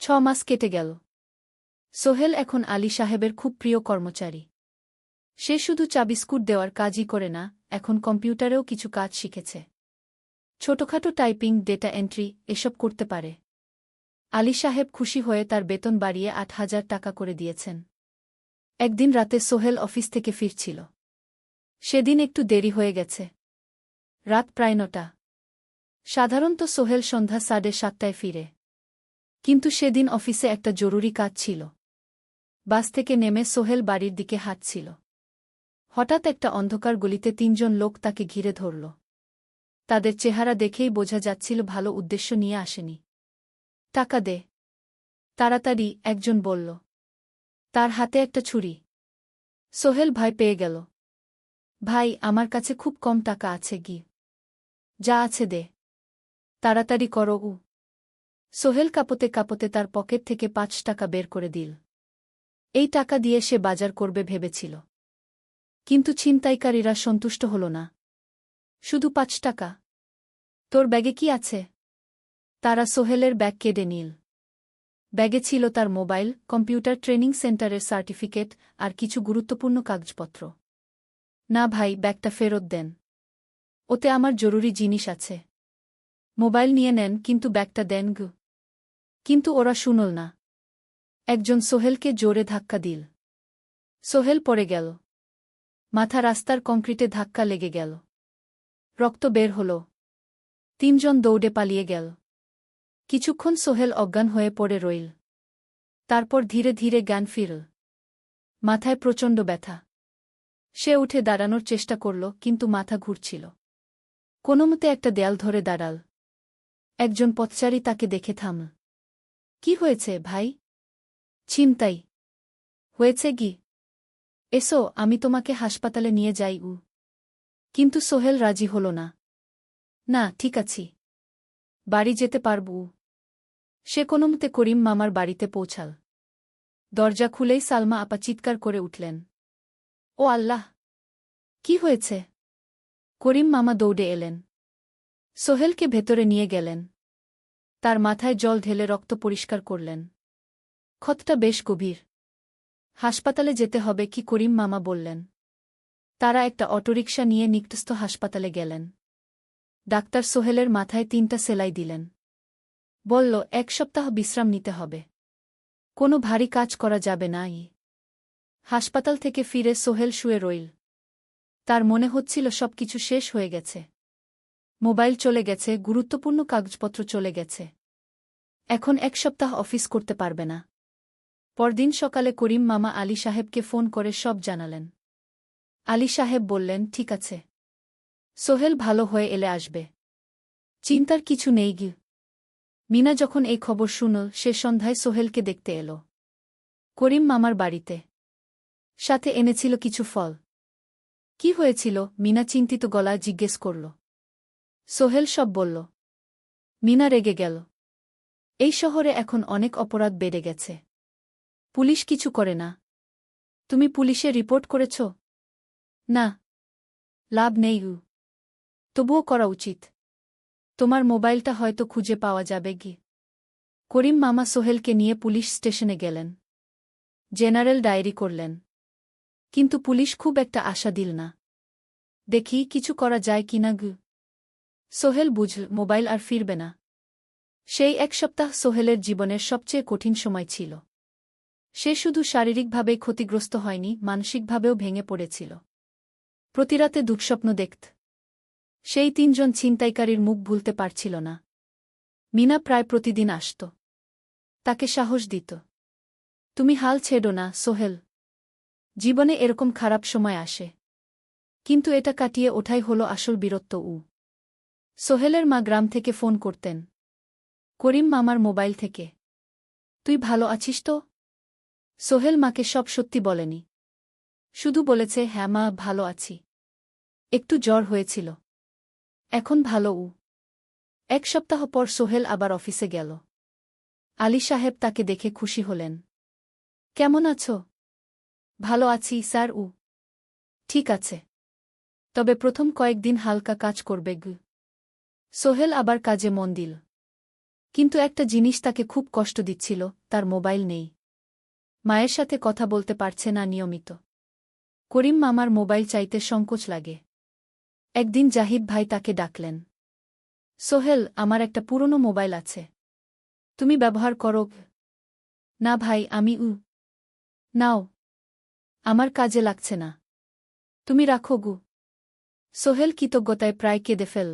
6 মাস কেটে গেল। সোহেল এখন আলী সাহেবের খুব প্রিয় কর্মচারী। সে শুধু চা বিস্কুট দেওয়ার কাজই করে না, এখন কম্পিউটারেও কিছু কাজ শিখেছে। ছোটখাটো টাইপিং, ডেটা এন্ট্রি এসব করতে পারে। আলী সাহেব খুশি হয়ে তার বেতন বাড়িয়ে 8,000 টাকা করে দিয়েছেন। একদিন রাতে সোহেল অফিস থেকে ফিরছিল। সেদিন একটু দেরি হয়ে গেছে। রাত প্রায় 9টা। সাধারণত সোহেল সন্ধ্যা 7:30টায় ফিরে। কিন্তু সেদিন অফিসে একটা জরুরি কাজ ছিল। বাস থেকে নেমে সোহেল বাড়ির দিকে হাঁটছিল। হঠাৎ একটা অন্ধকার গলিতে 3 জন লোক তাকে ঘিরে ধরল। তাদের চেহারা দেখেই বোঝা যাচ্ছিল ভালো উদ্দেশ্য নিয়ে আসেনি। টাকা দে তাড়াতাড়ি, একজন বলল। তার হাতে একটা ছুরি। সোহেল ভয় পেয়ে গেল। ভাই, আমার কাছে খুব কম টাকা আছে গি। যা আছে দে। তাড়াতাড়ি করো। সোহেল কাঁপতে কাঁপতে তার পকেট থেকে 5 টাকা বের করে দিল। এই টাকা দিয়ে সে বাজার করবে ভেবেছিল। কিন্তু ছিনতাইকারীরা সন্তুষ্ট হল না। শুধু 5 টাকা? তোর ব্যাগে কি আছে? তারা সোহেলের ব্যাগ কেড়ে নিল। ব্যাগে ছিল তার মোবাইল, কম্পিউটার ট্রেনিং সেন্টারের সার্টিফিকেট আর কিছু গুরুত্বপূর্ণ কাগজপত্র। না ভাই, ব্যাগটা ফেরত দেন। ওতে আমার জরুরি জিনিস আছে। মোবাইল নিয়ে নেন, কিন্তু ব্যাগটা দেন গু। কিন্তু ওরা শুনল না। একজন সোহেলকে জোরে ধাক্কা দিল। সোহেল পড়ে গেল। মাথা রাস্তার কংক্রিটে ধাক্কা লেগে গেল। রক্ত বের হল। 3 জন দৌড়ে পালিয়ে গেল। কিছুক্ষণ সোহেল অজ্ঞান হয়ে পড়ে রইল। তারপর ধীরে ধীরে জ্ঞান ফিরল। মাথায় প্রচণ্ড ব্যথা। সে উঠে দাঁড়ানোর চেষ্টা করল, কিন্তু মাথা ঘুরছিল। কোনোমতে একটা দেয়াল ধরে দাঁড়াল। একজন পথচারী তাকে দেখে থামল। কি হয়েছে ভাই? ছিনতাই হয়েছে গি। এসো, আমি তোমাকে হাসপাতালে নিয়ে যাই। কিন্তু সোহেল রাজি হল না। না, ঠিক আছি। বাড়ি যেতে পারব। সে কোনোমতে করিম মামার বাড়িতে পৌঁছাল। দরজা খুলেই সালমা আপা চিৎকার করে উঠলেন। ও আল্লাহ! কি হয়েছে? করিম মামা দৌড়ে এলেন। সোহেলকে ভেতরে নিয়ে গেলেন। তার মাথায় জল ঢেলে রক্ত পরিষ্কার করলেন। ক্ষতটা বেশ গভীর। হাসপাতালে যেতে হবে কি? করিম মামা বললেন। তারা একটা অটোরিকশা নিয়ে নিকটস্থ হাসপাতালে গেলেন। ডাক্তার সোহেলের মাথায় 3টা সেলাই দিলেন। বলল, 1 সপ্তাহ বিশ্রাম নিতে হবে। কোনো ভারী কাজ করা যাবে না। হাসপাতাল থেকে ফিরে সোহেল শুয়ে রইল। তার মনে হচ্ছিল সবকিছু শেষ হয়ে গেছে। মোবাইল চলে গেছে, গুরুত্বপূর্ণ কাগজপত্র চলে গেছে। এখন 1 সপ্তাহ অফিস করতে পারবে না। পরদিন সকালে করিম মামা আলী সাহেবকে ফোন করে সব জানালেন। আলী সাহেব বললেন, ঠিক আছে, সোহেল ভালো হয়ে এলে আসবে, চিন্তার কিছু নেই গি। মিনা যখন এই খবর শুনল, সে সন্ধ্যায় সোহেলকে দেখতে এলো করিম মামার বাড়িতে। সাথে এনেছিল কিছু ফল। কি হয়েছিল? মিনা চিন্তিত গলায় জিজ্ঞেস করল। সোহেল সব বলল। মিনা রেগে গেল। এই শহরে এখন অনেক অপরাধ বেড়ে গেছে। পুলিশ কিছু করে না। তুমি পুলিশে রিপোর্ট করেছ? না। লাভ নেই। তবুও করা উচিত। তোমার মোবাইলটা হয়তো খুঁজে পাওয়া যাবে গি। করিম মামা সোহেলকে নিয়ে পুলিশ স্টেশনে গেলেন। জেনারেল ডায়েরি করলেন। কিন্তু পুলিশ খুব একটা আশা দিল না। দেখি কিছু করা যায় কিনা গু। সোহেল বুঝল মোবাইল আর ফিরবে না। সেই 1 সপ্তাহ সোহেলের জীবনের সবচেয়ে কঠিন সময় ছিল। সে শুধু শারীরিকভাবেই ক্ষতিগ্রস্ত হয়নি, মানসিকভাবেও ভেঙে পড়েছিল। প্রতিরাতে দুঃস্বপ্ন দেখত। সেই 3 জন ছিনতাইকারীর মুখ ভুলতে পারছিল না। মিনা প্রায় প্রতিদিন আসত। তাকে সাহস দিত। তুমি হাল ছেড়ো না সোহেল। জীবনে এরকম খারাপ সময় আসে। কিন্তু এটা কাটিয়ে ওঠাই হলো আসল বীরত্ব। সোহেলের মা গ্রাম থেকে ফোন করতেন। করিম মামার মোবাইল থেকে। তুই ভালো আছিস তো? সোহেল মাকে সব সত্যি বলেনি। শুধু বলেছে, হ্যাঁ মা, ভালো আছি। একটু জ্বর হয়েছিল। এখন ভালো। 1 সপ্তাহ পর সোহেল আবার অফিসে গেল। আলী সাহেব তাকে দেখে খুশি হলেন। কেমন আছো? ভালো আছি স্যার। ঠিক আছে। তবে প্রথম কয়েকদিন হালকা কাজ করবে গু। সোহেল আবার কাজে মন দিল। কিন্তু একটা জিনিস তাকে খুব কষ্ট দিচ্ছিল, তার মোবাইল নেই। মায়ের সাথে কথা বলতে পারছে না নিয়মিত। করিম মামার মোবাইল চাইতে সংকোচ লাগে। একদিন জাহিদ ভাই তাকে ডাকলেন। সোহেল, আমার একটা পুরনো মোবাইল আছে। তুমি ব্যবহার করো? না ভাই, আমি নাও। আমার কাজে লাগছে না। তুমি রাখো গু। সোহেল কৃতজ্ঞতায় প্রায় কেঁদে ফেল।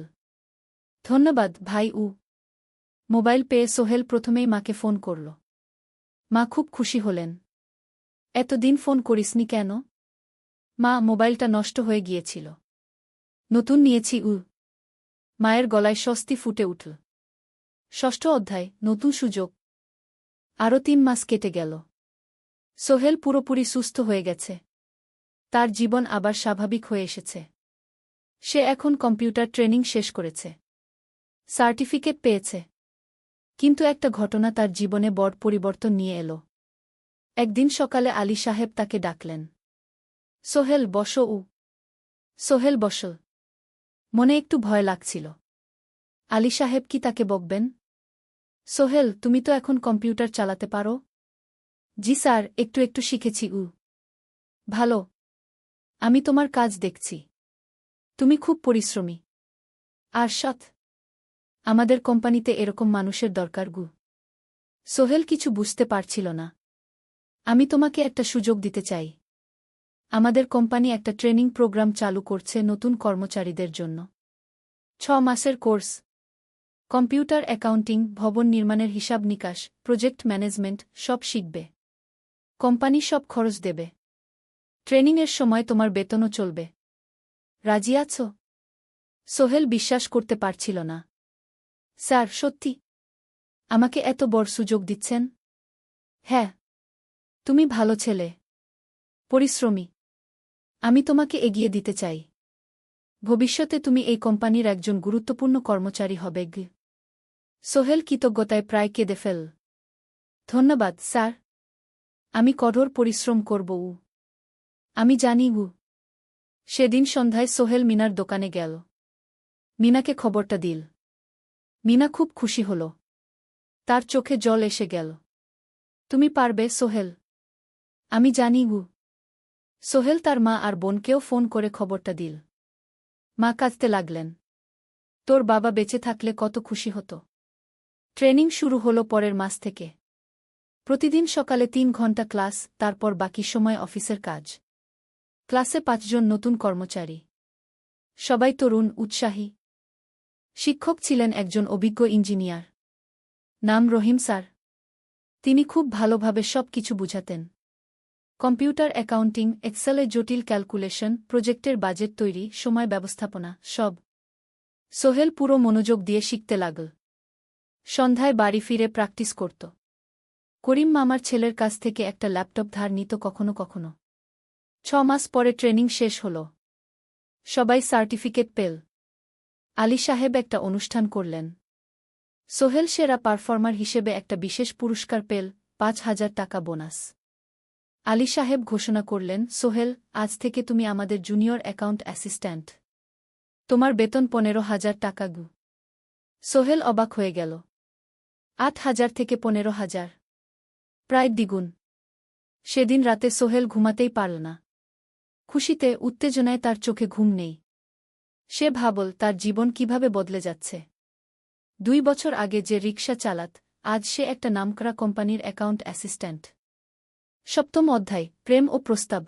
ধন্যবাদ ভাই। মোবাইল পেয়ে সোহেল প্রথমেই মাকে ফোন করল। মা খুব খুশি হলেন। এতদিন ফোন করিসনি কেন? মা, মোবাইলটা নষ্ট হয়ে গিয়েছিল। নতুন নিয়েছি। মায়ের গলায় স্বস্তি ফুটে উঠল। 6ষ্ঠ অধ্যায়, নতুন সুযোগ। আরও 3 মাস কেটে গেল। সোহেল পুরোপুরি সুস্থ হয়ে গেছে। তার জীবন আবার স্বাভাবিক হয়ে এসেছে। সে এখন কম্পিউটার ট্রেনিং শেষ করেছে। সার্টিফিকেট পেয়েছে। কিন্তু একটা ঘটনা তার জীবনে বড় পরিবর্তন নিয়ে এলো। একদিন সকালে আলী সাহেব তাকে ডাকলেন। সোহেল, বসো। সোহেল বসল। মনে একটু ভয় লাগছিল। আলী সাহেব কি তাকে বকবেন? সোহেল, তুমি তো এখন কম্পিউটার চালাতে পারো? জি স্যার, একটু একটু শিখেছি। ভালো। আমি তোমার কাজ দেখছি। তুমি খুব পরিশ্রমী আর সৎ। আমাদের কোম্পানিতে এরকম মানুষের দরকার গু। সোহেল কিছু বুঝতে পারছিল না। আমি তোমাকে একটা সুযোগ দিতে চাই। আমাদের কোম্পানি একটা ট্রেনিং প্রোগ্রাম চালু করছে নতুন কর্মচারীদের জন্য। 6 মাসের কোর্স। কম্পিউটার অ্যাকাউন্টিং, ভবন নির্মাণের হিসাব নিকাশ, প্রজেক্ট ম্যানেজমেন্ট সব শিখবে। কোম্পানি সব খরচ দেবে। ট্রেনিংয়ের সময় তোমার বেতনও চলবে। রাজি আছো? সোহেল বিশ্বাস করতে পারছিল না। স্যার, সত্যি? আমাকে এত বড় সুযোগ দিচ্ছেন? হ্যাঁ। তুমি ভালো ছেলে, পরিশ্রমী। আমি তোমাকে এগিয়ে দিতে চাই। ভবিষ্যতে তুমি এই কোম্পানির একজন গুরুত্বপূর্ণ কর্মচারী হবে। সোহেল কৃতজ্ঞতায় প্রায় কেঁদে ফেল। ধন্যবাদ স্যার। আমি কঠোর পরিশ্রম করব। আমি জানি। সেদিন সন্ধ্যায় সোহেল মিনার দোকানে গেল। মিনাকে খবরটা দিল। মিনা খুব খুশি হল। তার চোখে জল এসে গেল। তুমি পারবে সোহেল। আমি জানি। সোহেল তার মা আর বোনকেও ফোন করে খবরটা দিল। মা কাঁদতে লাগলেন। তোর বাবা বেঁচে থাকলে কত খুশি হতো। ট্রেনিং শুরু হলো পরের মাস থেকে। প্রতিদিন সকালে ৩ ঘণ্টা ক্লাস, তারপর বাকি সময় অফিসের কাজ। ক্লাসে ৫ জন নতুন কর্মচারী। সবাই তরুণ, উৎসাহী। শিক্ষক ছিলেন একজন অভিজ্ঞ ইঞ্জিনিয়ার। নাম রহিম স্যার। তিনি খুব ভালোভাবে সব কিছু বুঝাতেন। কম্পিউটার অ্যাকাউন্টিং, এক্সেলে জটিল ক্যালকুলেশন, প্রজেক্টের বাজেট তৈরি, সময় ব্যবস্থাপনা, সব। সোহেল পুরো মনোযোগ দিয়ে শিখতে লাগল। সন্ধ্যায় বাড়ি ফিরে প্র্যাকটিস করত। করিম মামার ছেলের কাছ থেকে একটা ল্যাপটপ ধার নিত কখনো কখনো। ৬ মাস পরে ট্রেনিং শেষ হল। সবাই সার্টিফিকেট পেল। আলী সাহেব একটা অনুষ্ঠান করলেন। সোহেল সেরা পারফর্মার হিসেবে একটা বিশেষ পুরস্কার পেল, ৫,০০০ টাকা বোনাস। আলী সাহেব ঘোষণা করলেন, সোহেল, আজ থেকে তুমি আমাদের জুনিয়র অ্যাকাউন্ট অ্যাসিস্ট্যান্ট। তোমার বেতন ১৫,০০০ টাকা গু। সোহেল অবাক হয়ে গেল। ৮,০০০ থেকে ১৫,০০০, প্রায় দ্বিগুণ। সেদিন রাতে সোহেল ঘুমাতেই পারল না। খুশিতে, উত্তেজনায় তার চোখে ঘুম নেই। সে ভাবল তার জীবন কিভাবে বদলে যাচ্ছে। ২ বছর আগে যে রিকশা চালাত, আজ সে একটা নামকরা কোম্পানির অ্যাকাউন্ট অ্যাসিস্ট্যান্ট। ৭ম অধ্যায়, প্রেম ও প্রস্তাব।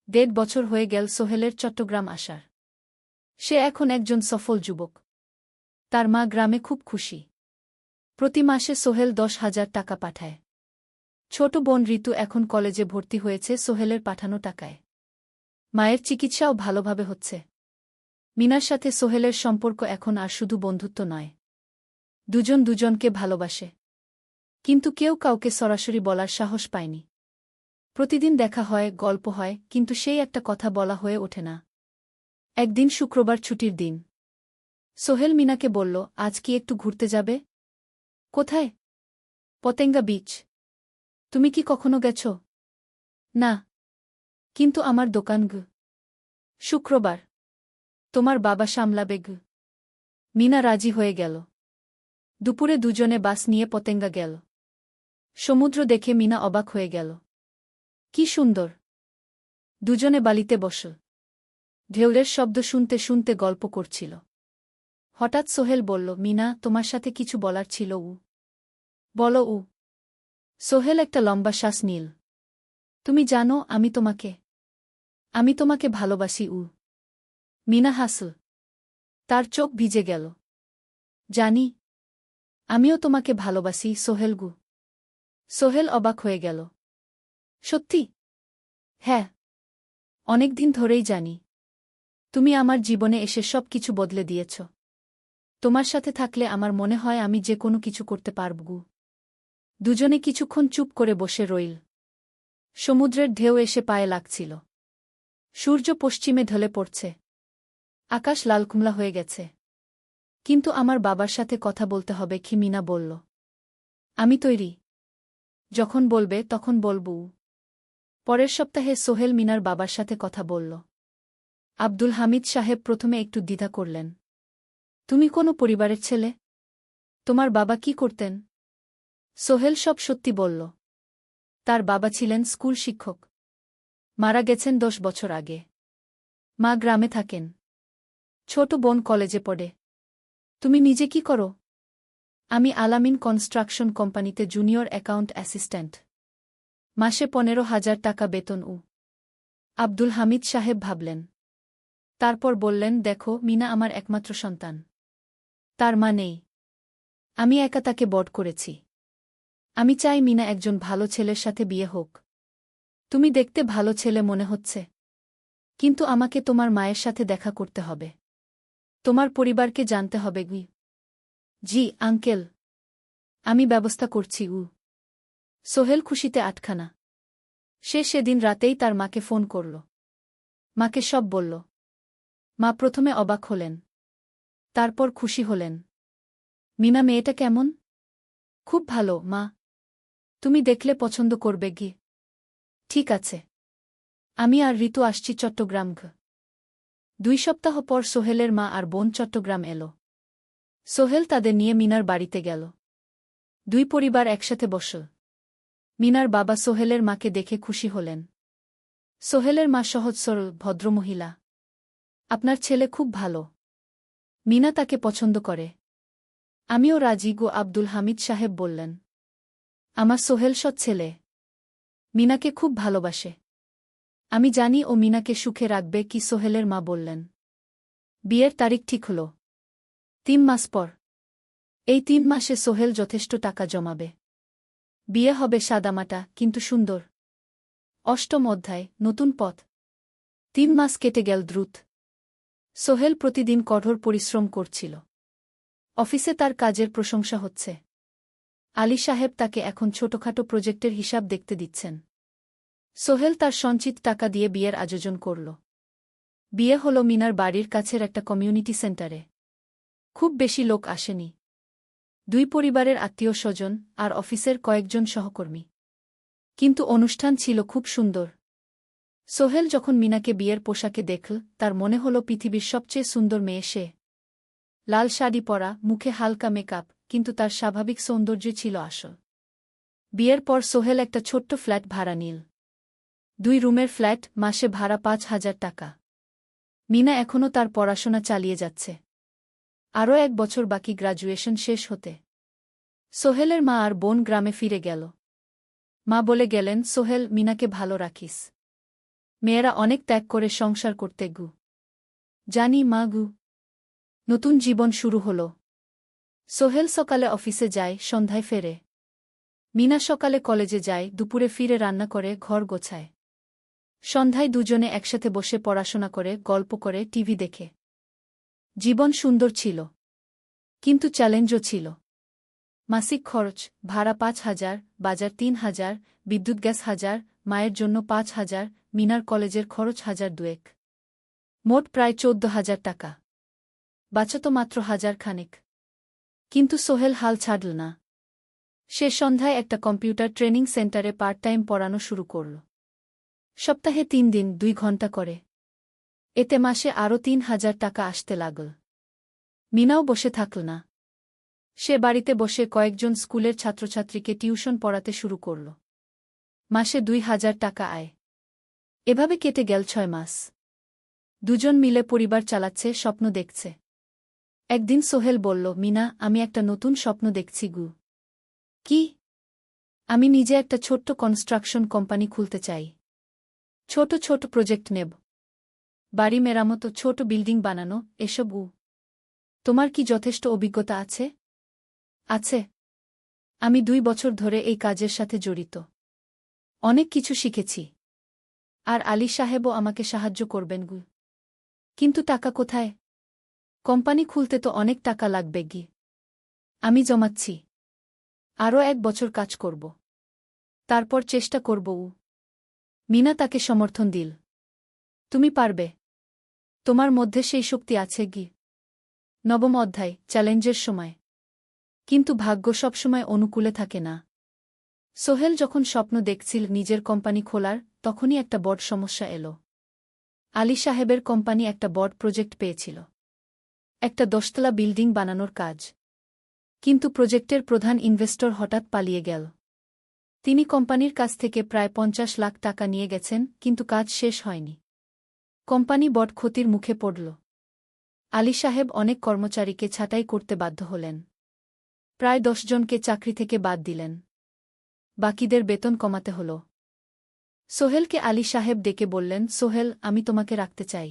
১.৫ বছর হয়ে গেল সোহেলের চট্টগ্রাম আসার। সে এখন একজন সফল যুবক। তার মা গ্রামে খুব খুশি। প্রতি মাসে সোহেল ১০,০০০ টাকা পাঠায়। ছোট বোন ঋতু এখন কলেজে ভর্তি হয়েছে সোহেলের পাঠানো টাকায়। মায়ের চিকিৎসাও ভালোভাবে হচ্ছে। মিনার সাথে সোহেলের সম্পর্ক এখন আর শুধু বন্ধুত্ব নয়। দুজন দুজনকে ভালোবাসে। কিন্তু কেউ কাউকে সরাসরি বলার সাহস পায়নি। প্রতিদিন দেখা হয়, গল্প হয়, কিন্তু সেই একটা কথা বলা হয়ে ওঠে না। একদিন শুক্রবার ছুটির দিন। সোহেল মিনাকে বলল, আজ কি একটু ঘুরতে যাবে? কোথায়? পতেঙ্গা বিচ। তুমি কি কখনো গেছ? না। কিন্তু আমার দোকান গ। শুক্রবার। তোমার বাবা সামলাবে গ। মিনা রাজি হয়ে গেল। দুপুরে দুজনে বাস নিয়ে পতেঙ্গা গেল। সমুদ্র দেখে মিনা অবাক হয়ে গেল। কি সুন্দর! দুজনে বালিতে বসল। ঢেউয়ের শব্দ শুনতে শুনতে গল্প করছিল। হঠাৎ সোহেল বলল, মিনা, তোমার সাথে কিছু বলার ছিল। বলো। সোহেল একটা লম্বা শ্বাস নিল। তুমি জানো, আমি তোমাকে ভালোবাসি। মিনা হাসল। তার চোখ ভিজে গেল। জানি। আমিও তোমাকে ভালোবাসি, সোহেল গু। সোহেল অবাক হয়ে গেল। সত্যি? হ্যাঁ। অনেকদিন ধরেই জানি। তুমি আমার জীবনে এসে সব কিছু বদলে দিয়েছ। তোমার সাথে থাকলে আমার মনে হয় আমি যে কোনো কিছু করতে পারব গু। দুজনে কিছুক্ষণ চুপ করে বসে রইল। সমুদ্রের ঢেউ এসে পায়ে লাগছিল। সূর্য পশ্চিমে ঢলে পড়ছে। আকাশ লালকুমলা হয়ে গেছে। কিন্তু আমার বাবার সাথে কথা বলতে হবে, কি মিনা বলল। আমি তৈরি। যখন বলবে তখন বলবো। পরের সপ্তাহে সোহেল মিনার বাবার সাথে কথা বলল। আব্দুল হামিদ সাহেব প্রথমে একটু দ্বিধা করলেন। তুমি কোনো পরিবারের ছেলে? তোমার বাবা কি করতেন? সোহেল সব সত্যি বলল। তার বাবা ছিলেন স্কুল শিক্ষক। মারা গেছেন ১০ বছর আগে। মা গ্রামে থাকেন। ছোট বোন কলেজে পড়ে। তুমি নিজে কি করো? আমি আলামিন কনস্ট্রাকশন কোম্পানিতে জুনিয়র অ্যাকাউন্ট অ্যাসিস্ট্যান্ট। মাসে ১৫,০০০ টাকা বেতন। আব্দুল হামিদ সাহেব ভাবলেন। তারপর বললেন, দেখো, মিনা আমার একমাত্র সন্তান। তার মা নেই। আমি একা তাকে বড় করেছি। আমি চাই মিনা একজন ভালো ছেলের সাথে বিয়ে হোক। তুমি দেখতে ভালো ছেলে মনে হচ্ছে। কিন্তু আমাকে তোমার মায়ের সাথে দেখা করতে হবে। তোমার পরিবারকে জানতে হবে। জি আঙ্কেল। আমি ব্যবস্থা করছি। সোহেল খুশিতে আটখানা। সে সেদিন রাতেই তার মাকে ফোন করল। মাকে সব বলল। মা প্রথমে অবাক হলেন। তারপর খুশি হলেন। মিনা মেয়েটা কেমন? খুব ভালো, মা। তুমি দেখলে পছন্দ করবে। ঠিক আছে। আমি আর ঋতু আসছি চট্টগ্রাম। ২ সপ্তাহ পর সোহেলের মা আর বোন চট্টগ্রাম এলো। সোহেল তাদের নিয়ে মিনার বাড়িতে গেল। ২ পরিবার একসাথে বসল। মিনার বাবা সোহেলের মাকে দেখে খুশি হলেন। সোহেলের মা সহজ সরল ভদ্রমহিলা। আপনার ছেলে খুব ভালো। মিনা তাকে পছন্দ করে। আমিও রাজি গো, আব্দুল হামিদ সাহেব বললেন। আমার সোহেল সৎ ছেলে। মিনাকে খুব ভালোবাসে। আমি জানি ও মিনাকে সুখে রাখবে কি সোহেলের মা বললেন। বিয়ের তারিখ ঠিক হল 3 মাস পর। এই 3 মাসে সোহেল যথেষ্ট টাকা জমাবে। বিয়ে হবে সাদামাটা কিন্তু সুন্দর। 8ম অধ্যায়, নতুন পথ। 3 মাস কেটে গেল দ্রুত। সোহেল প্রতিদিন কঠোর পরিশ্রম করছিল। অফিসে তার কাজের প্রশংসা হচ্ছে। আলী সাহেব তাকে এখন ছোটখাটো প্রজেক্টের হিসাব দেখতে দিচ্ছেন। সোহেল তার সঞ্চিত টাকা দিয়ে বিয়ের আয়োজন করল। বিয়ে হল মিনার বাড়ির কাছের একটা কমিউনিটি সেন্টারে। খুব বেশি লোক আসেনি। 2 পরিবারের আত্মীয় স্বজন আর অফিসের কয়েকজন সহকর্মী। কিন্তু অনুষ্ঠান ছিল খুব সুন্দর। সোহেল যখন মিনাকে বিয়ের পোশাকে দেখল, তার মনে হল পৃথিবীর সবচেয়ে সুন্দর মেয়ে সে। লাল শাড়ি পরা, মুখে হালকা মেকআপ, কিন্তু তার স্বাভাবিক সৌন্দর্য ছিল আসল। বিয়ের পর সোহেল একটা ছোট্ট ফ্ল্যাট ভাড়া নিল। 2 রুমের ফ্ল্যাট, মাসে ভাড়া 5,000 টাকা। মিনা এখনও তার পড়াশোনা চালিয়ে যাচ্ছে। আরও 1 বছর বাকি গ্র্যাজুয়েশন শেষ হতে। সোহেলের মা আর বোন গ্রামে ফিরে গেল। মা বলে গেলেন, সোহেল, মিনাকে ভালো রাখিস। মেয়েরা অনেক ত্যাগ করে সংসার করতে গু। জানি মা গু। নতুন জীবন শুরু হল। সোহেল সকালে অফিসে যায়, সন্ধ্যায় ফেরে। মিনা সকালে কলেজে যায়, দুপুরে ফিরে রান্না করে, ঘর গোছায়। সন্ধ্যায় দুজনে একসাথে বসে পড়াশোনা করে, গল্প করে, টিভি দেখে। জীবন সুন্দর ছিল। কিন্তু চ্যালেঞ্জও ছিল। মাসিক খরচ, ভাড়া 5,000, বাজার 3,000, বিদ্যুৎ গ্যাস 1,000, মায়ের জন্য 5,000, মিনার কলেজের খরচ 1,200। মোট প্রায় 14,000 টাকা। বাঁচত মাত্র 1,000 খানেক। কিন্তু সোহেল হাল ছাড়ল না। সে সন্ধ্যায় একটা কম্পিউটার ট্রেনিং সেন্টারে পার্ট টাইম পড়ানো শুরু করল। সপ্তাহে 3 দিন 2 ঘন্টা করে। এতে মাসে আরও 3,000 টাকা আসতে লাগল। মিনাও বসে থাকল না। সে বাড়িতে বসে কয়েকজন স্কুলের ছাত্রছাত্রীকে টিউশন পড়াতে শুরু করল। মাসে 2,000 টাকা আয়। এভাবে কেটে গেল 6 মাস। দুজন মিলে পরিবার চালাচ্ছে, স্বপ্ন দেখছে। একদিন সোহেল বলল, মিনা, আমি একটা নতুন স্বপ্ন দেখছি গু। কি? আমি নিজে একটা ছোট্ট কনস্ট্রাকশন কোম্পানি খুলতে চাই। ছোট ছোট প্রজেক্ট নেব। বাড়ি মেরামত, ছোট বিল্ডিং বানানো, এসব। তোমার কি যথেষ্ট অভিজ্ঞতা আছে? আছে। আমি 2 বছর ধরে এই কাজের সাথে জড়িত। অনেক কিছু শিখেছি। আর আলী সাহেবও আমাকে সাহায্য করবেন গু। কিন্তু টাকা কোথায়? কোম্পানি খুলতে তো অনেক টাকা লাগবে গি। আমি জমাচ্ছি। আরও 1 বছর কাজ করব। তারপর চেষ্টা করব। মিনা তাকে সমর্থন দিল। তুমি পারবে। তোমার মধ্যে সেই শক্তি আছে গি। 9ম অধ্যায়, চ্যালেঞ্জের সময়। কিন্তু ভাগ্য সবসময় অনুকূলে থাকে না। সোহেল যখন স্বপ্ন দেখছিল নিজের কোম্পানি খোলার, তখনই একটা বড় সমস্যা এল। আলী সাহেবের কোম্পানি একটা বড় প্রজেক্ট পেয়েছিল। একটা 10তলা বিল্ডিং বানানোর কাজ। কিন্তু প্রজেক্টের প্রধান ইনভেস্টর হঠাৎ পালিয়ে গেল। তিনি কোম্পানির কাছ থেকে প্রায় 50 লাখ টাকা নিয়ে গেছেন, কিন্তু কাজ শেষ হয়নি। কোম্পানি বড় ক্ষতির মুখে পড়ল। আলী সাহেব অনেক কর্মচারীকে ছাঁটাই করতে বাধ্য হলেন। প্রায় 10 জনকে চাকরি থেকে বাদ দিলেন। বাকিদের বেতন কমাতে হল। সোহেলকে আলী সাহেব ডেকে বললেন, সোহেল, আমি তোমাকে রাখতে চাই।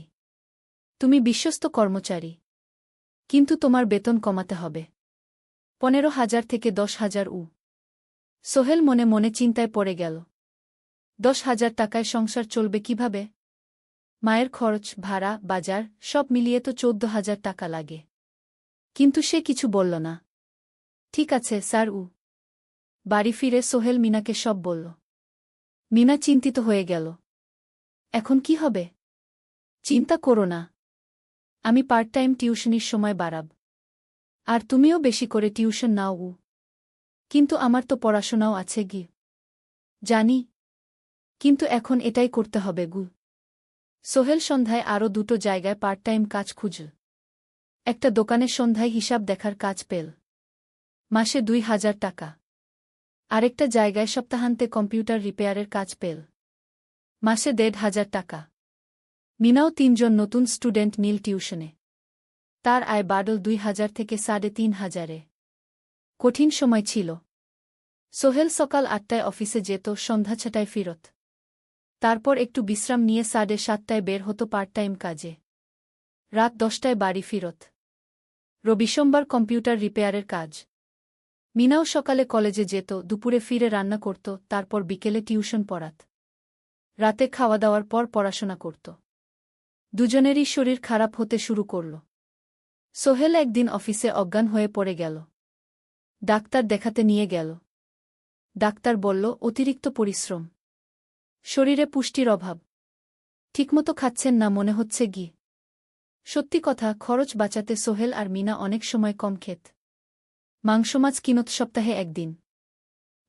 তুমি বিশ্বস্ত কর্মচারী। কিন্তু তোমার বেতন কমাতে হবে। 15,000 থেকে 10,000। সোহেল মনে মনে চিন্তায় পড়ে গেল। 10,000 টাকায় সংসার চলবে কিভাবে? মায়ের খরচ, ভাড়া, বাজার, সব মিলিয়ে তো 14,000 টাকা লাগে। কিন্তু সে কিছু বলল না। ঠিক আছে স্যার। বাড়ি ফিরে সোহেল মিনাকে সব বলল। মিনা চিন্তিত হয়ে গেল। এখন কি হবে? চিন্তা করো না। আমি পার্ট টাইম টিউশনির সময় বাড়াব। আর তুমিও বেশি করে টিউশন নাও। কিন্তু আমার তো পড়াশোনাও আছে গি। জানি। কিন্তু এখন এটাই করতে হবে গু। সোহেল সন্ধ্যায় আরও 2টো জায়গায় পার্ট টাইম কাজ খুঁজল। একটা দোকানে সন্ধ্যায় হিসাব দেখার কাজ পেল। মাসে 2,000 টাকা। আরেকটা জায়গায় সপ্তাহান্তে কম্পিউটার রিপেয়ারের কাজ পেল। মাসে 1,500 টাকা। মিনাও 3 জন নতুন স্টুডেন্ট নিল টিউশনে। তার আয় বাড়ল 2,000 থেকে 3,500। কঠিন সময় ছিল। সোহেল সকাল ৮টায় অফিসে যেত, সন্ধ্যা ৬টায় ফিরত। তারপর একটু বিশ্রাম নিয়ে ৭:৩০টায় বের হতো পার্ট টাইম কাজে। রাত ১০টায় বাড়ি ফিরত। রবি সোমবার কম্পিউটার রিপেয়ারের কাজ। মিনাও সকালে কলেজে যেত, দুপুরে ফিরে রান্না করত, তারপর বিকেলে টিউশন পড়াত। রাতে খাওয়া দাওয়ার পর পড়াশোনা করত। দুজনেরই শরীর খারাপ হতে শুরু করল। সোহেল একদিন অফিসে অজ্ঞান হয়ে পড়ে গেল। ডাক্তার দেখাতে নিয়ে গেল। ডাক্তার বলল, অতিরিক্ত পরিশ্রম, শরীরে পুষ্টির অভাব, ঠিকমতো খাচ্ছেন না মনে হচ্ছে ঘি। সত্যি কথা, খরচ বাঁচাতে সোহেল আর মিনা অনেক সময় কম খেত। মাংস মাছ কিনত সপ্তাহে একদিন,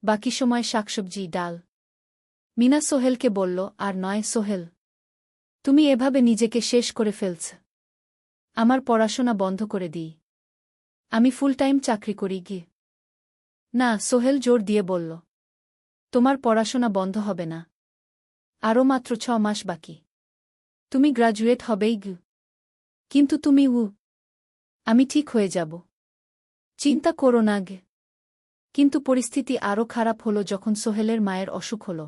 বাকি সময় শাকসবজি ডাল। মিনা সোহেলকে বলল, আর নয় সোহেল, তুমি এভাবে নিজেকে শেষ করে ফেলছ। আমার পড়াশোনা বন্ধ করে দিই, আমি ফুল টাইম চাকরি করি গিয়ে। না, সোহেল জোর দিয়ে বলল, তোমার পড়াশোনা বন্ধ হবে না, আরও মাত্র ৬ মাস বাকি, তুমি গ্রাজুয়েট হবেই গু। কিন্তু তুমি আমি ঠিক হয়ে যাব, চিন্তা করো না গে। কিন্তু পরিস্থিতি আরও খারাপ হল যখন সোহেলের মায়ের অসুখ হল।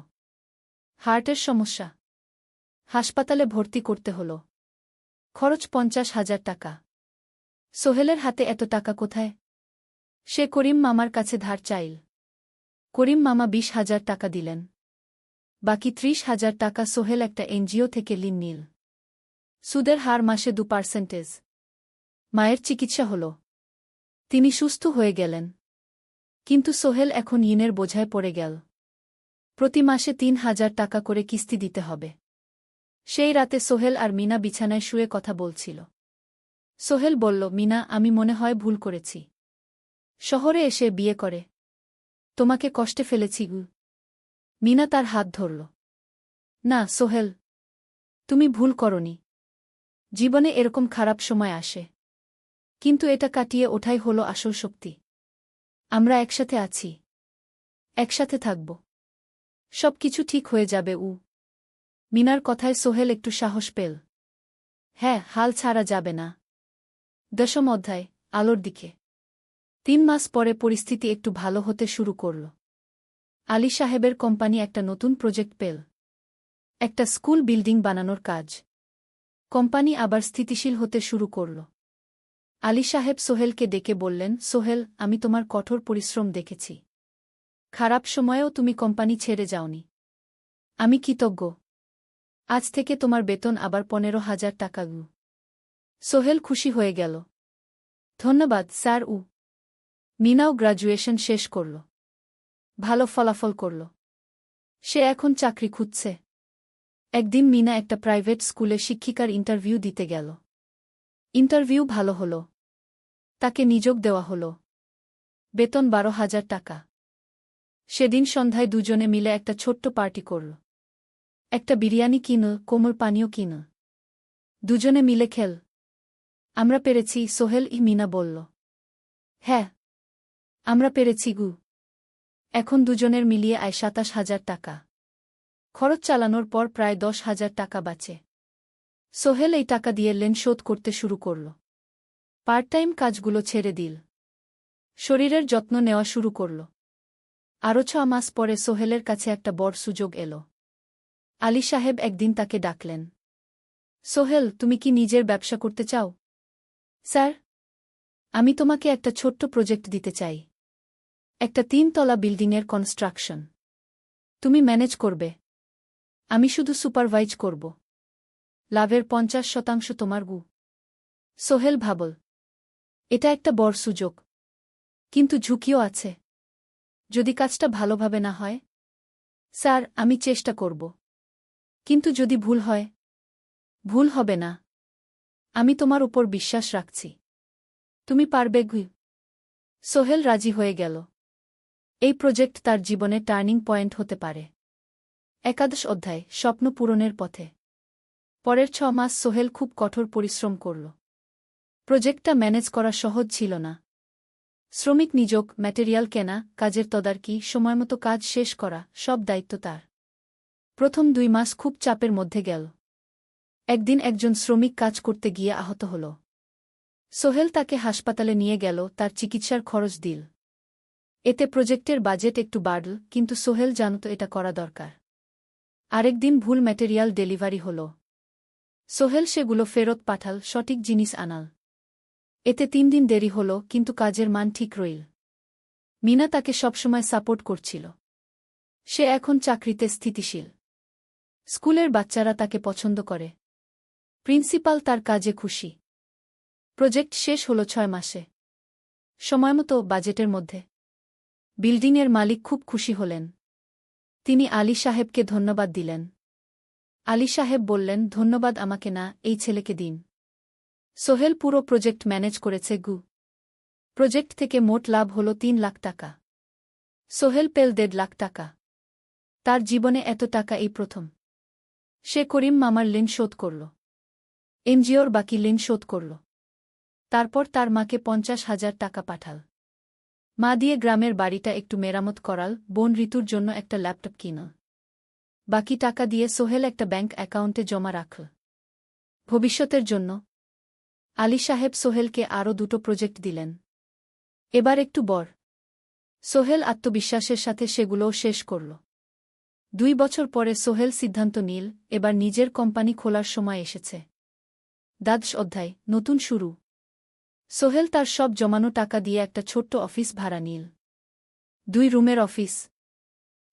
হার্টের সমস্যা, হাসপাতালে ভর্তি করতে হল। খরচ ৫০,০০০ টাকা। সোহেলের হাতে এত টাকা কোথায়? সে করিম মামার কাছে ধার চাইল। করিম মামা ২০,০০০ টাকা দিলেন। বাকি ৩০,০০০ টাকা সোহেল একটা এনজিও থেকে ঋণ নিল। সুদের হার মাসে ২%। মায়ের চিকিৎসা হল, তিনি সুস্থ হয়ে গেলেন। কিন্তু সোহেল এখন ঋণের বোঝায় পড়ে গেল। প্রতি মাসে ৩,০০০ টাকা করে কিস্তি দিতে হবে। সেই রাতে সোহেল আর মিনা বিছানায় শুয়ে কথা বলছিল। সোহেল বলল, মিনা, আমি মনে হয় ভুল করেছি। শহরে এসে বিয়ে করে তোমাকে কষ্টে ফেলেছি গু। মিনা তার হাত ধরল। না সোহেল, তুমি ভুল করনি। জীবনে এরকম খারাপ সময় আসে, কিন্তু এটা কাটিয়ে ওঠাই হলো আসল শক্তি। আমরা একসাথে আছি, একসাথে থাকব, সব কিছু ঠিক হয়ে যাবে। মিনার কথায় সোহেল একটু সাহস পেল। হ্যাঁ, হাল ছাড়া যাবে না। ১০ম অধ্যায়, আলোর দিকে। ৩ মাস পরে পরিস্থিতি একটু ভালো হতে শুরু করল। আলী সাহেবের কোম্পানি একটা নতুন প্রজেক্ট পেল, একটা স্কুল বিল্ডিং বানানোর কাজ। কোম্পানি আবার স্থিতিশীল হতে শুরু করল। আলী সাহেব সোহেলকে ডেকে বললেন, সোহেল, আমি তোমার কঠোর পরিশ্রম দেখেছি। খারাপ সময়েও তুমি কোম্পানি ছেড়ে যাওনি। আমি কৃতজ্ঞ। আজ থেকে তোমার বেতন আবার ১৫,০০০ টাকা গু। সোহেল খুশি হয়ে গেল। ধন্যবাদ স্যার। মিনাও গ্রাজুয়েশন শেষ করল, ভালো ফলাফল করল। সে এখন চাকরি খুঁজছে। একদিন মিনা একটা প্রাইভেট স্কুলে শিক্ষিকার ইন্টারভিউ দিতে গেল। ইন্টারভিউ ভালো হল, তাকে নিযোগ দেওয়া হল। বেতন ১২,০০০ টাকা। সেদিন সন্ধ্যায় দুজনে মিলে একটা ছোট্ট পার্টি করল। একটা বিরিয়ানি কিন, কোমল পানীয় কিন। দুজনে মিলে খেল। আমরা পেরেছি সোহেল, মিনা বলল। হ্যাঁ, আমরা পেরেছি গু। এখন দুজনের মিলিয়ে আয় ২৭,০০০ টাকা। খরচ চালানোর পর প্রায় ১০,০০০ টাকা বাঁচে। সোহেল এই টাকা দিয়ে লেন শোধ করতে শুরু করল। পার্ট টাইম কাজগুলো ছেড়ে দিল। শরীরের যত্ন নেওয়া শুরু করল। আরও ৬ মাস পরে সোহেলের কাছে একটা বড় সুযোগ এল। আলী সাহেব একদিন তাকে ডাকলেন। সোহেল, তুমি কি নিজের ব্যবসা করতে চাও? স্যার, আমি তোমাকে একটা ছোট্ট প্রজেক্ট দিতে চাই। একটা ৩ তলা বিল্ডিংয়ের কনস্ট্রাকশন। তুমি ম্যানেজ করবে, আমি শুধু সুপারভাইজ করব। লাভের ৫০% তোমার গু। সোহেল ভাবল, এটা একটা বড় সুযোগ, কিন্তু ঝুঁকিও আছে। যদি কাজটা ভালোভাবে না হয়? স্যার, আমি চেষ্টা করব, কিন্তু যদি ভুল হয়? ভুল হবে না, আমি তোমার উপর বিশ্বাস রাখছি, তুমি পারবে গু। সোহেল রাজি হয়ে গেল। এই প্রজেক্ট তার জীবনে টার্নিং পয়েন্ট হতে পারে। ১১ অধ্যায়, স্বপ্ন পূরণের পথে। পরের ৬ মাস সোহেল খুব কঠোর পরিশ্রম করল। প্রজেক্টটা ম্যানেজ করা সহজ ছিল না। শ্রমিক নিযোগ, ম্যাটেরিয়াল কেনা, কাজের তদারকি, সময়মতো কাজ শেষ করা, সব দায়িত্ব তার। প্রথম ২ মাস খুব চাপের মধ্যে গেল। একদিন একজন শ্রমিক কাজ করতে গিয়ে আহত হল। সোহেল তাকে হাসপাতালে নিয়ে গেল, তার চিকিৎসার খরচ দিল। এতে প্রজেক্টের বাজেট একটু বাড়ল, কিন্তু সোহেল জানত এটা করা দরকার। আরেকদিন ভুল ম্যাটেরিয়াল ডেলিভারি হল। সোহেল সেগুলো ফেরত পাঠাল, সঠিক জিনিস আনাল। এতে 3 দিন দেরি হল, কিন্তু কাজের মান ঠিক রইল। মিনা তাকে সবসময় সাপোর্ট করছিল। সে এখন চাকরিতে স্থিতিশীল। স্কুলের বাচ্চারা তাকে পছন্দ করে। প্রিন্সিপাল তার কাজে খুশি। প্রজেক্ট শেষ হল 6 মাসে। সময়মতো, বাজেটের মধ্যে। বিল্ডিংয়ের মালিক খুব খুশি হলেন। তিনি আলী সাহেবকে ধন্যবাদ দিলেন। আলী সাহেব বললেন, ধন্যবাদ আমাকে না, এই ছেলেকে দিন। সোহেল পুরো প্রজেক্ট ম্যানেজ করেছে। প্রজেক্ট থেকে মোট লাভ হল 3 লাখ টাকা। সোহেল পেল 1.5 লাখ টাকা। তার জীবনে এত টাকা এই প্রথম। সে করিম মামার ঋণ শোধ করল। এনজিওর বাকি ঋণ শোধ করল। তারপর তার মাকে 50,000 টাকা পাঠাল। মা দিয়ে গ্রামের বাড়িটা একটু মেরামত করাল, বোন ঋতুর জন্য একটা ল্যাপটপ কিনল। বাকি টাকা দিয়ে সোহেল একটা ব্যাংক অ্যাকাউন্টে জমা রাখল ভবিষ্যতের জন্য। আলী সাহেব সোহেলকে আরও 2টো প্রজেক্ট দিলেন। এবার একটু বড়। সোহেল আত্মবিশ্বাসের সাথে সেগুলোও শেষ করল। 2 বছর পরে সোহেল সিদ্ধান্ত নিল, এবার নিজের কোম্পানি খোলার সময় এসেছে। দ্বাদশ অধ্যায়, নতুন শুরু। সোহেল তার সব জমানো টাকা দিয়ে একটা ছোট্ট অফিস ভাড়া নিল। 2 রুমের অফিস।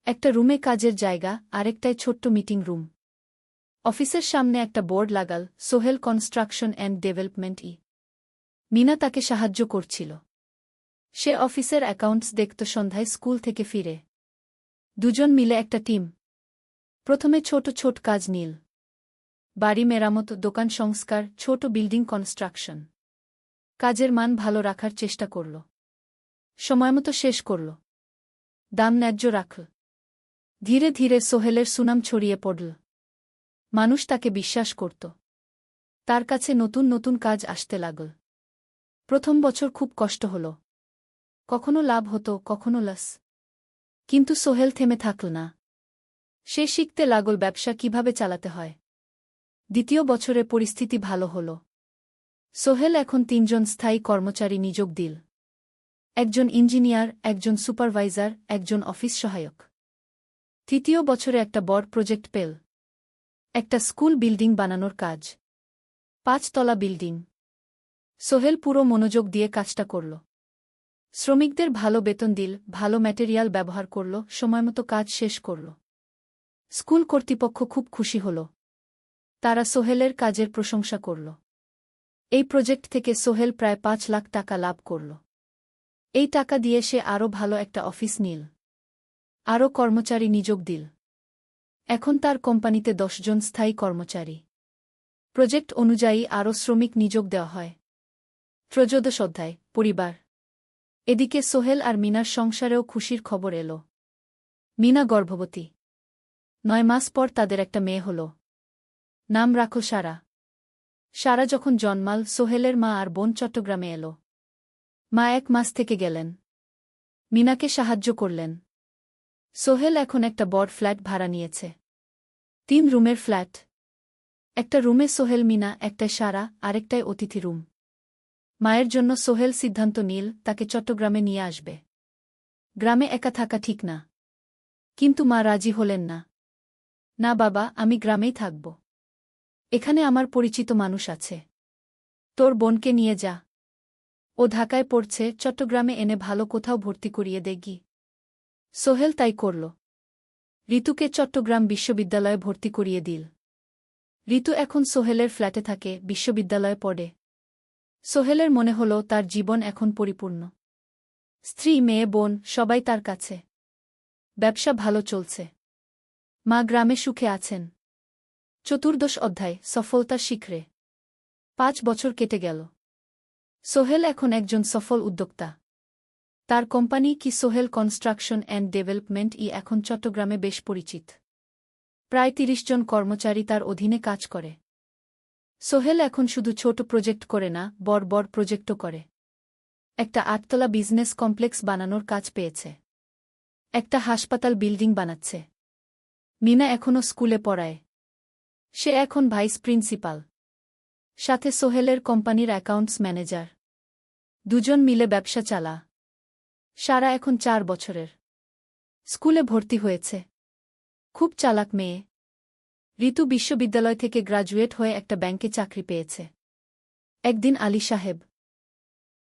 একটা রুমে কাজের জায়গা, আরেকটায় ছোট্ট মিটিং রুম। অফিসের সামনে একটা বোর্ড লাগাল, Sohel construction and development. Mina তাকে সাহায্য করছিল। সে অফিসের অ্যাকাউন্টস দেখত সন্ধ্যায় স্কুল থেকে ফিরে। দুজন মিলে একটা টিম। প্রথমে ছোট ছোট কাজ নিল। বাড়ি মেরামত, দোকান সংস্কার, ছোট বিল্ডিং কনস্ট্রাকশন। কাজের মান ভালো রাখার চেষ্টা করল। সময়মতো শেষ করল। দাম ন্যায্য রাখল। ধীরে ধীরে সোহেলের সুনাম ছড়িয়ে পড়ল। মানুষ তাকে বিশ্বাস করত। তার কাছে নতুন নতুন কাজ আসতে লাগল। প্রথম বছর খুব কষ্ট হল। কখনো লাভ হতো, কখনো লস। কিন্তু সোহেল থেমে থাকল না। সে শিখতে লাগল ব্যবসা কিভাবে চালাতে হয়। দ্বিতীয় বছরে পরিস্থিতি ভালো হল। সোহেল এখন 3 জন স্থায়ী কর্মচারী নিয়োগ দিল। একজন ইঞ্জিনিয়ার, একজন সুপারভাইজার, একজন অফিস সহায়ক। তৃতীয় বছরে একটা বড় প্রজেক্ট পেল। একটা স্কুল বিল্ডিং বানানোর কাজ। 5 তলা বিল্ডিং। সোহেল পুরো মনোযোগ দিয়ে কাজটা করল। শ্রমিকদের ভালো বেতন দিল, ভালো ম্যাটেরিয়াল ব্যবহার করল, সময়মতো কাজ শেষ করল। স্কুল কর্তৃপক্ষ খুব খুশি হল। তারা সোহেলের কাজের প্রশংসা করল। এই প্রজেক্ট থেকে সোহেল প্রায় 5 লাখ টাকা লাভ করল। এই টাকা দিয়ে সে আরও ভালো একটা অফিস নিল। আরও কর্মচারী নিয়োগ দিল। এখন তার কোম্পানিতে 10 জন স্থায়ী কর্মচারী। প্রজেক্ট অনুযায়ী আরও শ্রমিক নিয়োগ দেওয়া হয়। ত্রয়োদশ অধ্যায়, পরিবার। এদিকে সোহেল আর মিনার সংসারেও খুশির খবর এল। মিনা গর্ভবতী। 9 মাস পর তাদের একটা মেয়ে হল। নাম রাখল সারা। সারা যখন জন্মাল, সোহেলের মা আর বোন চট্টগ্রামে এল। মা 1 মাস থেকে গেলেন। মিনাকে সাহায্য করলেন। সোহেল এখন একটা বড় ফ্ল্যাট ভাড়া নিয়েছে। 3 রুমের ফ্ল্যাট। একটা রুমে সোহেল, মিনা, একটায় সারা, আরেকটায় অতিথি রুম। মায়ের জন্য সোহেল সিদ্ধান্ত নিল তাকে চট্টগ্রামে নিয়ে আসবে। গ্রামে একা থাকা ঠিক না। কিন্তু মা রাজি হলেন না। না বাবা, আমি গ্রামেই থাকব। এখানে আমার পরিচিত মানুষ আছে। তোর বোনকে নিয়ে যা। ও ঢাকায় পড়ছে, চট্টগ্রামে এনে ভালো কোথাও ভর্তি করিয়ে দেগি। সোহেল তাই করল। ঋতুকে চট্টগ্রাম বিশ্ববিদ্যালয়ে ভর্তি করিয়ে দিল। ঋতু এখন সোহেলের ফ্ল্যাটে থাকে, বিশ্ববিদ্যালয়ে পড়ে। সোহেলের মনে হল তার জীবন এখন পরিপূর্ণ। স্ত্রী, মেয়ে, বোন, সবাই তার কাছে। ব্যবসা ভালো চলছে। মা গ্রামে সুখে আছেন। চতুর্দশ অধ্যায়, সফলতার শিখরে। 5 বছর কেটে গেল। সোহেল এখন একজন সফল উদ্যোক্তা। তার কোম্পানি কি সোহেল কনস্ট্রাকশন অ্যান্ড ডেভেলপমেন্ট এখন চট্টগ্রামে বেশ পরিচিত। প্রায় 30 জন কর্মচারী তার অধীনে কাজ করে। সোহেল এখন শুধু ছোট প্রজেক্ট করে না, বড় বড় প্রজেক্টও করে। একটা 8 তলা বিজনেস কমপ্লেক্স বানানোর কাজ পেয়েছে। একটা হাসপাতাল বিল্ডিং বানাচ্ছে। মিনা এখনও স্কুলে পড়ায়। সে এখন ভাইস প্রিন্সিপাল। সাথে সোহেলের কোম্পানির অ্যাকাউন্টস ম্যানেজার। 2 জন মিলে ব্যবসা চালা। সারা এখন 4 বছরের। স্কুলে ভর্তি হয়েছে। খুব চালাক মেয়ে। ঋতু বিশ্ববিদ্যালয় থেকে গ্রাজুয়েট হয়ে একটা ব্যাংকে চাকরি পেয়েছে। একদিন আলী সাহেব